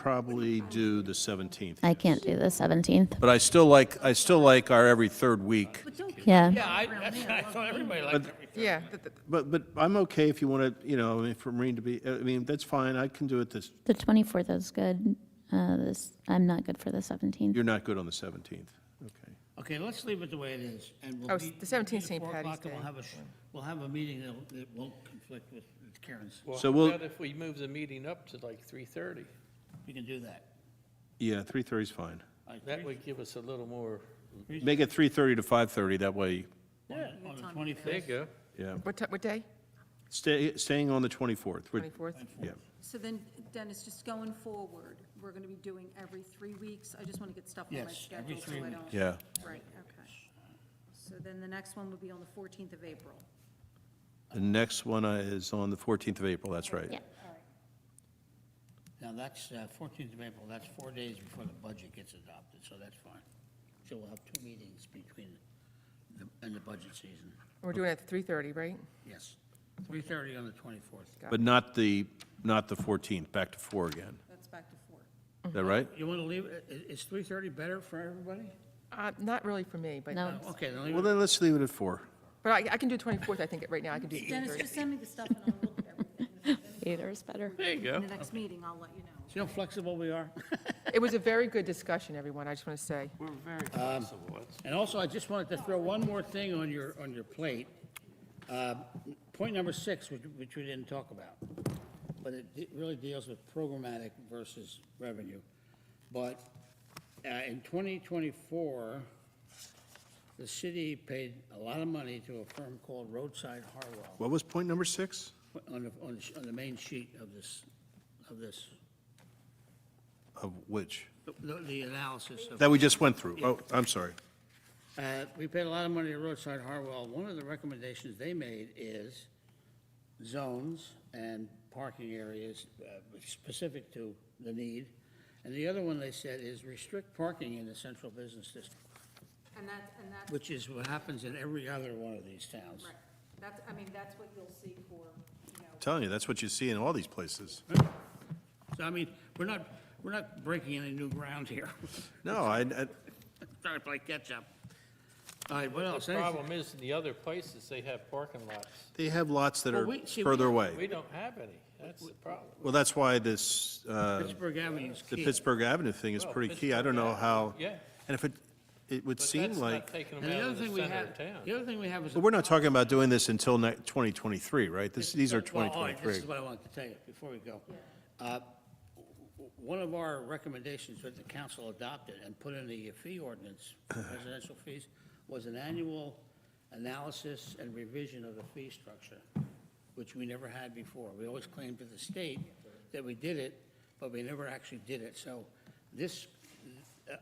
probably do the 17th. I can't do the 17th. But I still like our every third week. Yeah. Yeah, I thought everybody liked it. Yeah, But I'm okay if you want to, I mean, for Marine to be, I mean, that's fine, I can do it this, The 24th is good. I'm not good for the 17th. you're not good on the 17th, okay. Okay, let's leave it the way it is, and we'll Oh, meet. the 17th meet at St. 4 Patty's o'clock, and Day. we'll have a meeting that won't conflict with Karen's. Well, So how we'll- about if we move the meeting up to like 3:30? We can do that. Yeah, 3:30 is fine. Like That would give us a little more, Make it 3:30 to 5:30, that way, Yeah, on the there you 25th. go. yeah. what day? Staying on the 24th. 24th? Yeah. So then, Dennis, just going forward, we're going to be doing every 3 weeks? I just want to get stuff on my Yes, every schedule so 3 I weeks. don't. Yeah. Right, okay. So then the next one would be on the 14th of April. The next one is on the 14th of April, that's right. Yeah. All right. Now, that's 14th of April, that's 4 days before the budget gets adopted, so that's fine. So we'll have 2 meetings between and the budget season. We're doing it at 3:30, right? Yes, 3:30 on the 24th. But not the 14th, back to 4 again. That's back to 4. Is that right? You want to leave, is 3:30 better for everybody? Not really for me, but, No. Okay, then Well, leave it. then let's leave it at 4. but I can do 24th, I think, right now, I can do Dennis, 3:30. just send me the stuff and I'll look at everything. Later is better. There you go. In the next meeting, I'll let you know. See how flexible we are? It was a very good discussion, everyone, I just want to say. We're very flexible. And also, I just wanted to throw one more thing on your plate. Point number 6, which we didn't talk about, but it really deals with programmatic versus revenue. But in 2024, the city paid a lot of money to a firm called Roadside Harwell What was point number 6? on the main sheet of this, Of which? the analysis of. That we just went through. Oh, I'm sorry. We paid a lot of money to Roadside Harwell. One of the recommendations they made is zones and parking areas specific to the need. And the other one they said is restrict parking in the central business district, And that's, which is what happens in every other one of these towns. right, that's what you'll see for, Telling you, that's what you see in all these places. So, I mean, we're not breaking any new ground here. No, Trying to play catch-up. All right, what else? The problem is, in the other places, they have parking lots. they have lots that Well, are see, further We away. don't have any. That's the problem. Well, that's why this, Pittsburgh Avenue's the key. Pittsburgh Avenue thing is Well, pretty key. I don't know Pittsburgh how, Yeah, and if it would but seem that's like, not taking And them the out other of the thing we center have, of town. the other thing we have is. but we're not talking about doing this until 2023, right? These are Well, all right, 2023. This is what I wanted to tell you before we go. One of our recommendations that the council adopted and put in the fee ordinance, residential fees, was an annual analysis and revision of the fee structure, which we never had before. We always claimed to the state that we did it, but we never actually did it. So this,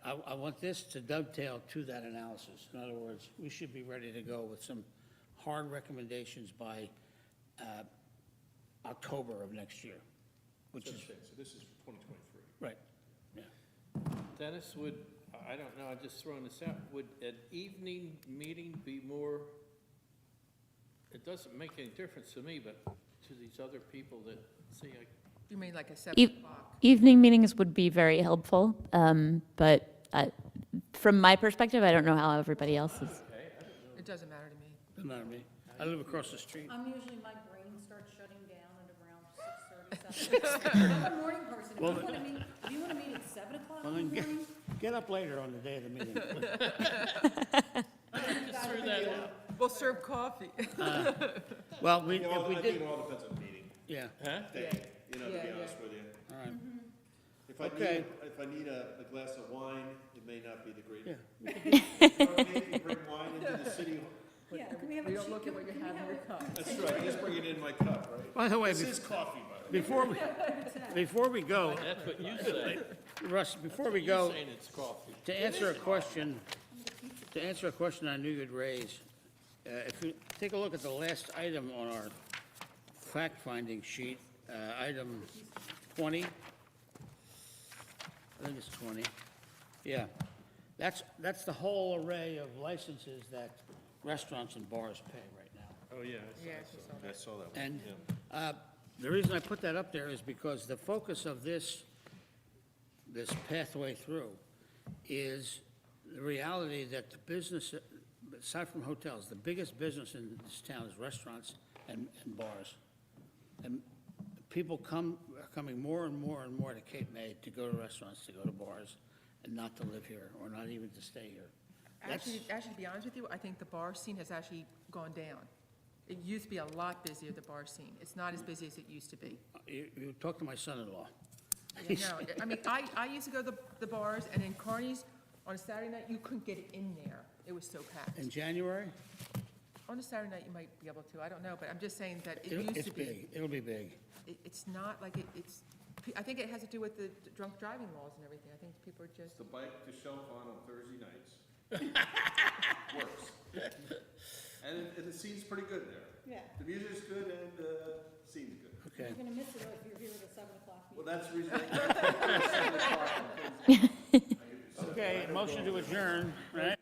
I want this to dovetail to that analysis. In other words, we should be ready to go with some hard recommendations by October of next year, which is, So this is 2023. right, yeah. Dennis, I don't know, I'm just throwing this out, would an evening meeting be more, it doesn't make any difference to me, but to these other people that see, You mean like a 7 Eve- o'clock? Evening meetings would be very helpful, but from my perspective, I don't know how everybody else is. It doesn't matter to me. Doesn't matter to me. I live across the street. I'm usually, my brain starts shutting down at around 6:30, 7. I'm a morning person. If you want to meet at 7 o'clock Well, in the then morning, get up later on the day of the meeting. threw that out. We'll serve coffee. Well, if we I think did, it all depends on the meeting, yeah, Huh? to be Yeah, honest with you. all right. If Okay. I need a glass of wine, it may not be the greatest. Yeah. Maybe bring wine into the city. yeah, can we have a We don't cheap- look at what you can we have in have your a- cup. That's right, just bring it in my cup, right? By the way, This is coffee, by the way. before we go, That's what you say. Russ, before we You're go, saying it's coffee. to answer a question I knew you'd raise, if you take a look at the last item on our fact-finding sheet, item 20, I think it's 20, yeah. That's the whole array of licenses that restaurants and bars pay right now. Oh, yeah. Yeah, I saw that. I saw that one. And the reason I put that up there is because the focus of this pathway through is the reality that the business, aside from hotels, the biggest business in this town is restaurants and bars. And people are coming more and more and more to Cape May to go to restaurants, to go to bars, and not to live here, or not even to stay here. Actually, to be honest with you, I think the bar scene has actually gone down. It used to be a lot busier, the bar scene. It's not as busy as it used to be. You talk to my son-in-law. Yeah, no, I mean, I used to go to the bars, and in Carney's, on a Saturday night, you couldn't get in there. It was so packed. In January, On a Saturday night, you might be able to, I don't know, but I'm just saying that it it's used to be. big, it'll be big. It's not like it's, I think it has to do with the drunk driving laws and everything. I think people are just, The bike to shelf on Thursday nights. Works. And the scene's pretty good there. Yeah, The music's good and the scene's good. Okay. you're gonna miss it if you're here at a 7 o'clock meeting. Well, that's the reason. Okay, motion to adjourn, right?